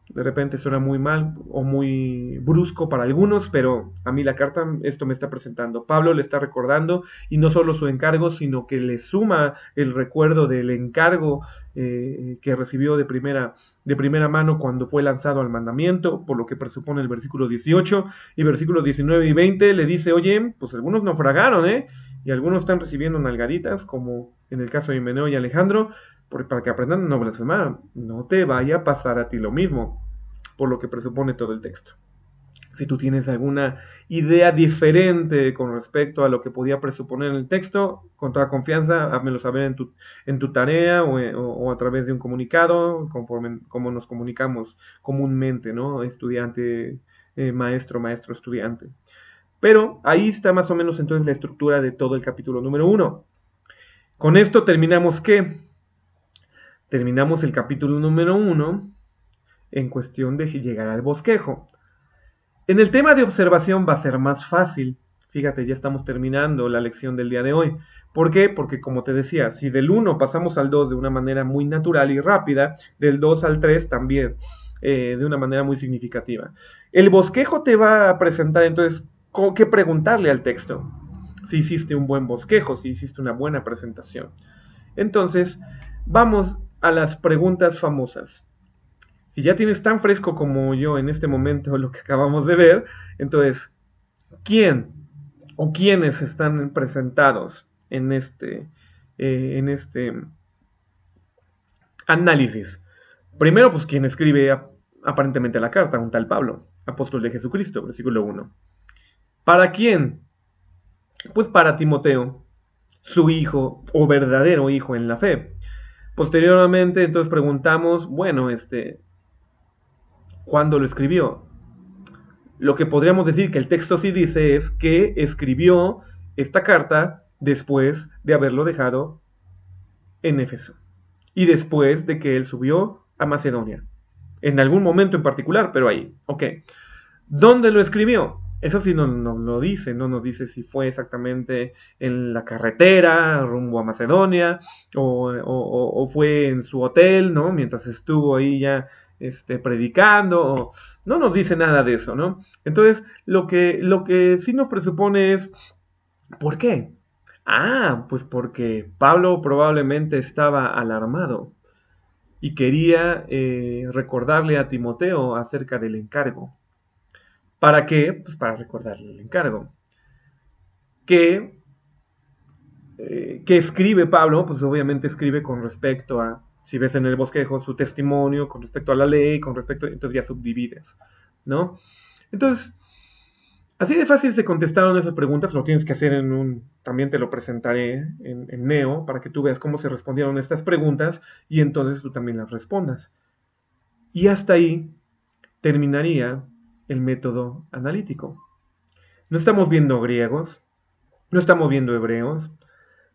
A: de repente suena muy mal o muy brusco para algunos, pero a mí la carta esto me está presentando. Pablo le está recordando, y no solo su encargo, sino que le suma el recuerdo del encargo que recibió de primera mano cuando fue lanzado al mandamiento, por lo que presupone el versículo 18, y versículos 19 y 20 le dice, oye, pues algunos naufragaron, y algunos están recibiendo nalgaditas, como en el caso de Himeneo y Alejandro, para que aprendan a no blasfemar. No te vaya a pasar a ti lo mismo, por lo que presupone todo el texto. Si tú tienes alguna idea diferente con respecto a lo que podía presuponer en el texto, con toda confianza, házmelo saber en tu tarea o a través de un comunicado, conforme como nos comunicamos comúnmente, ¿no? Estudiante, maestro, estudiante. Pero ahí está más o menos entonces la estructura de todo el capítulo número 1. Con esto terminamos ¿qué? Terminamos el capítulo número 1 en cuestión de llegar al bosquejo. En el tema de observación va a ser más fácil. Fíjate, ya estamos terminando la lección del día de hoy. ¿Por qué? Porque como te decía, si del 1 pasamos al 2 de una manera muy natural y rápida, del 2 al 3 también de una manera muy significativa. El bosquejo te va a presentar entonces qué preguntarle al texto. Si hiciste un buen bosquejo, si hiciste una buena presentación. Entonces, vamos a las preguntas famosas. Si ya tienes tan fresco como yo en este momento lo que acabamos de ver, entonces, ¿quién o quiénes están presentados en este análisis? Primero, pues quien escribe aparentemente la carta, un tal Pablo, apóstol de Jesucristo, versículo 1. ¿Para quién? Pues para Timoteo, su hijo o verdadero hijo en la fe. Posteriormente, entonces preguntamos, bueno, ¿cuándo lo escribió? Lo que podríamos decir que el texto sí dice es que escribió esta carta después de haberlo dejado en Éfeso y después de que él subió a Macedonia. En algún momento en particular, pero ahí. Ok. ¿Dónde lo escribió? Eso sí no lo dice, no nos dice si fue exactamente en la carretera rumbo a Macedonia o fue en su hotel, ¿no? Mientras estuvo ahí ya predicando, no nos dice nada de eso, ¿no? Entonces, lo que sí nos presupone es, ¿por qué? Pues porque Pablo probablemente estaba alarmado. y quería recordarle a Timoteo acerca del encargo. ¿Para qué? Pues para recordarle el encargo. ¿Qué escribe Pablo? Pues obviamente escribe con respecto a, si ves en el bosquejo, su testimonio, con respecto a la ley, con respecto, entonces ya subdivides, ¿no? Entonces, así de fácil se contestaron esas preguntas, lo tienes que hacer también te lo presentaré en Neo, para que tú veas cómo se respondieron estas preguntas, y entonces tú también las respondas. Y hasta ahí terminaría el método analítico. No estamos viendo griegos, no estamos viendo hebreos,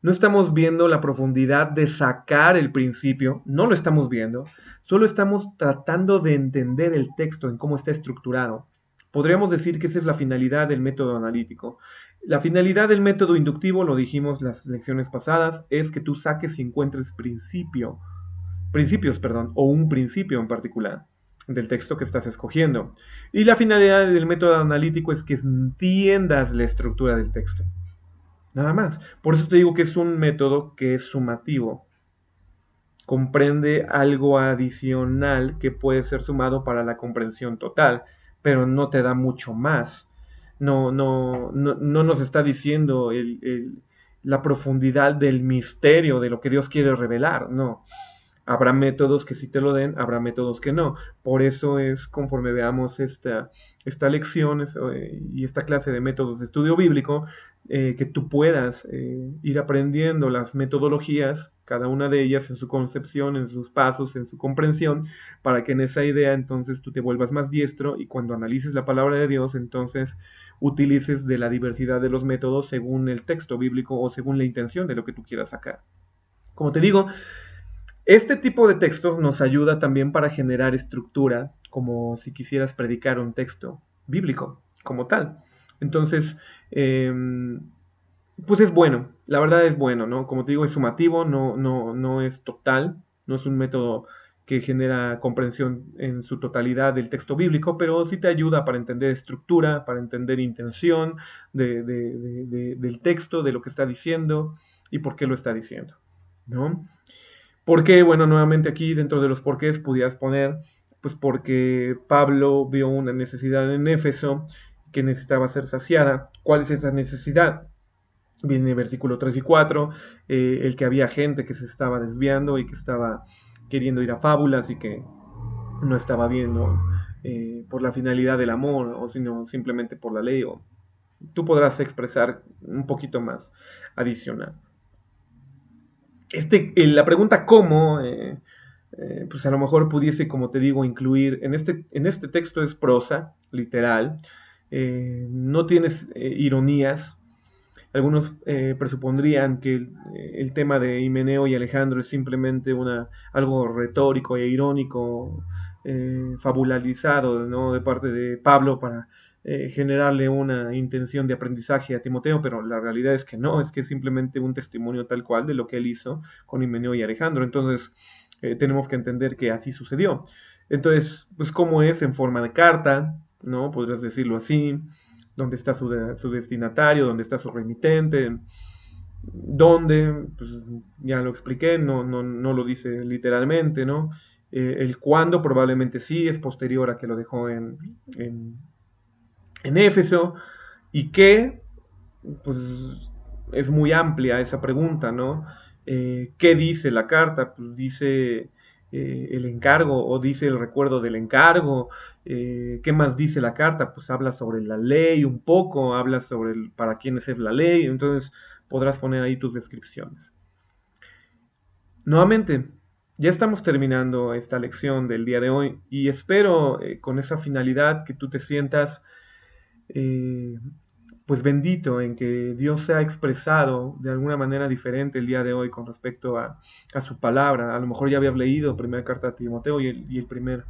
A: no estamos viendo la profundidad de sacar el principio, no lo estamos viendo, solo estamos tratando de entender el texto en cómo está estructurado. Podríamos decir que esa es la finalidad del método analítico. La finalidad del método inductivo, lo dijimos las lecciones pasadas, es que tú saques y encuentres principios, o un principio en particular del texto que estás escogiendo. Y la finalidad del método analítico es que entiendas la estructura del texto. Nada más. Por eso te digo que es un método que es sumativo. Comprende algo adicional que puede ser sumado para la comprensión total, pero no te da mucho más. No nos está diciendo la profundidad del misterio de lo que Dios quiere revelar. No. Habrá métodos que sí te lo den, habrá métodos que no. Por eso es, conforme veamos esta lección y esta clase de métodos de estudio bíblico, que tú puedas ir aprendiendo las metodologías, cada una de ellas en su concepción, en sus pasos, en su comprensión, para que en esa idea entonces tú te vuelvas más diestro y cuando analices la palabra de Dios, entonces utilices de la diversidad de los métodos según el texto bíblico o según la intención de lo que tú quieras sacar. Como te digo, este tipo de textos nos ayuda también para generar estructura, como si quisieras predicar un texto bíblico como tal. Entonces, pues es bueno, la verdad es bueno, ¿no? Como te digo, es sumativo, no es total, no es un método que genera comprensión en su totalidad del texto bíblico, pero sí te ayuda para entender estructura, para entender intención del texto, de lo que está diciendo y por qué lo está diciendo, ¿no? Porque, bueno, nuevamente aquí dentro de los porqués pudieras poner, pues porque Pablo vio una necesidad en Éfeso que necesitaba ser saciada. ¿Cuál es esa necesidad? Viene el versículo 3 y 4, el que había gente que se estaba desviando y que estaba queriendo ir a fábulas y que no estaba viendo por la finalidad del amor o sino simplemente por la ley. O tú podrás expresar un poquito más adicional. La pregunta cómo, pues a lo mejor pudiese, como te digo, incluir, en este texto es prosa, literal, no tienes ironías. Algunos presupondrían que el tema de Himeneo y Alejandro es simplemente algo retórico e irónico, fabularizado, ¿no? De parte de Pablo para generarle una intención de aprendizaje a Timoteo, pero la realidad es que no, es que es simplemente un testimonio tal cual de lo que él hizo con Himeneo y Alejandro. Entonces, tenemos que entender que así sucedió. Entonces, pues cómo es en forma de carta, ¿no? Podrías decirlo así, dónde está su destinatario, dónde está su remitente, dónde, pues ya lo expliqué, no lo dice literalmente, ¿no? El cuándo probablemente sí, es posterior a que lo dejó en Éfeso, y qué, pues es muy amplia esa pregunta, ¿no? ¿Qué dice la carta? Pues dice el encargo o dice el recuerdo del encargo. ¿Qué más dice la carta? Pues habla sobre la ley un poco, habla sobre para quién es la ley, entonces podrás poner ahí tus descripciones. Nuevamente, ya estamos terminando esta lección del día de hoy y espero con esa finalidad que tú te sientas pues bendito en que Dios se ha expresado de alguna manera diferente el día de hoy con respecto a su palabra. A lo mejor ya habías leído primera carta a Timoteo y el primer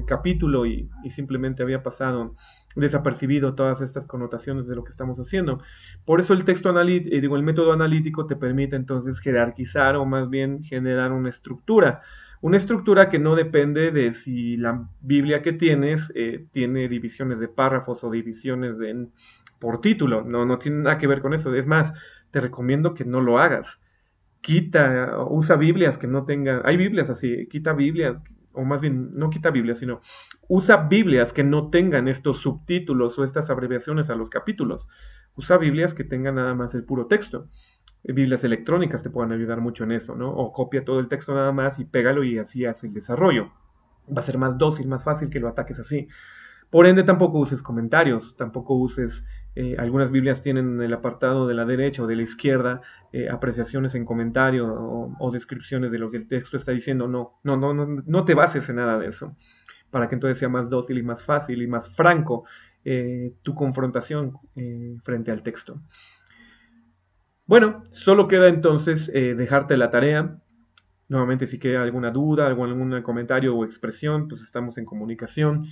A: capítulo y simplemente había pasado desapercibido todas estas connotaciones de lo que estamos haciendo. Por eso el el método analítico te permite entonces jerarquizar o más bien generar una estructura. Una estructura que no depende de si la Biblia que tienes tiene divisiones de párrafos o divisiones por título. No tiene nada que ver con eso. Es más, te recomiendo que no lo hagas. usa Biblias que no tengan, hay Biblias así, quita Biblias, o más bien, no quita Biblias, sino usa Biblias que no tengan estos subtítulos o estas abreviaciones a los capítulos. Usa Biblias que tengan nada más el puro texto. Biblias electrónicas te pueden ayudar mucho en eso, ¿no? O copia todo el texto nada más y pégalo y así hace el desarrollo. Va a ser más dócil, más fácil que lo ataques así. Por ende, tampoco uses comentarios, tampoco uses, algunas Biblias tienen en el apartado de la derecha o de la izquierda apreciaciones en comentario o descripciones de lo que el texto está diciendo. No te bases en nada de eso, para que entonces sea más dócil y más fácil y más franco tu confrontación frente al texto. Bueno, solo queda entonces dejarte la tarea. Nuevamente, si queda alguna duda, algún comentario o expresión, pues estamos en comunicación.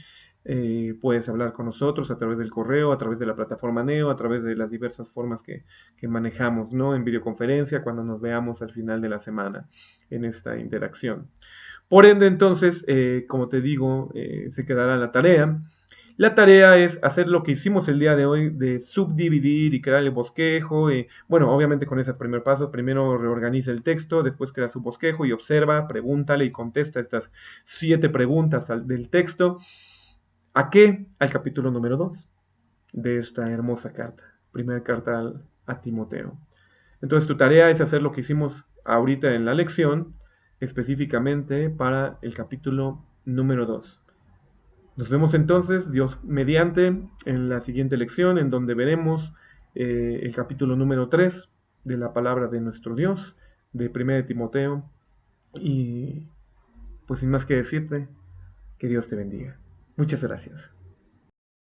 A: Puedes hablar con nosotros a través del correo, a través de la plataforma Neo, a través de las diversas formas que manejamos, ¿no? En videoconferencia, cuando nos veamos al final de la semana en esta interacción. Por ende, entonces, como te digo, se quedará la tarea. La tarea es hacer lo que hicimos el día de hoy, de subdividir y crear el bosquejo. Bueno, obviamente con ese primer paso, primero reorganiza el texto, después crea su bosquejo y observa, pregúntale y contesta estas 7 preguntas del texto. ¿A qué? Al capítulo número 2 de esta hermosa carta, primera carta a Timoteo. Entonces tu tarea es hacer lo que hicimos ahorita en la lección, específicamente para el capítulo número 2. Nos vemos entonces, Dios mediante, en la siguiente lección, en donde veremos el capítulo número 3 de la palabra de nuestro Dios, de 1 de Timoteo. Y pues sin más que decirte, que Dios te bendiga. Muchas gracias.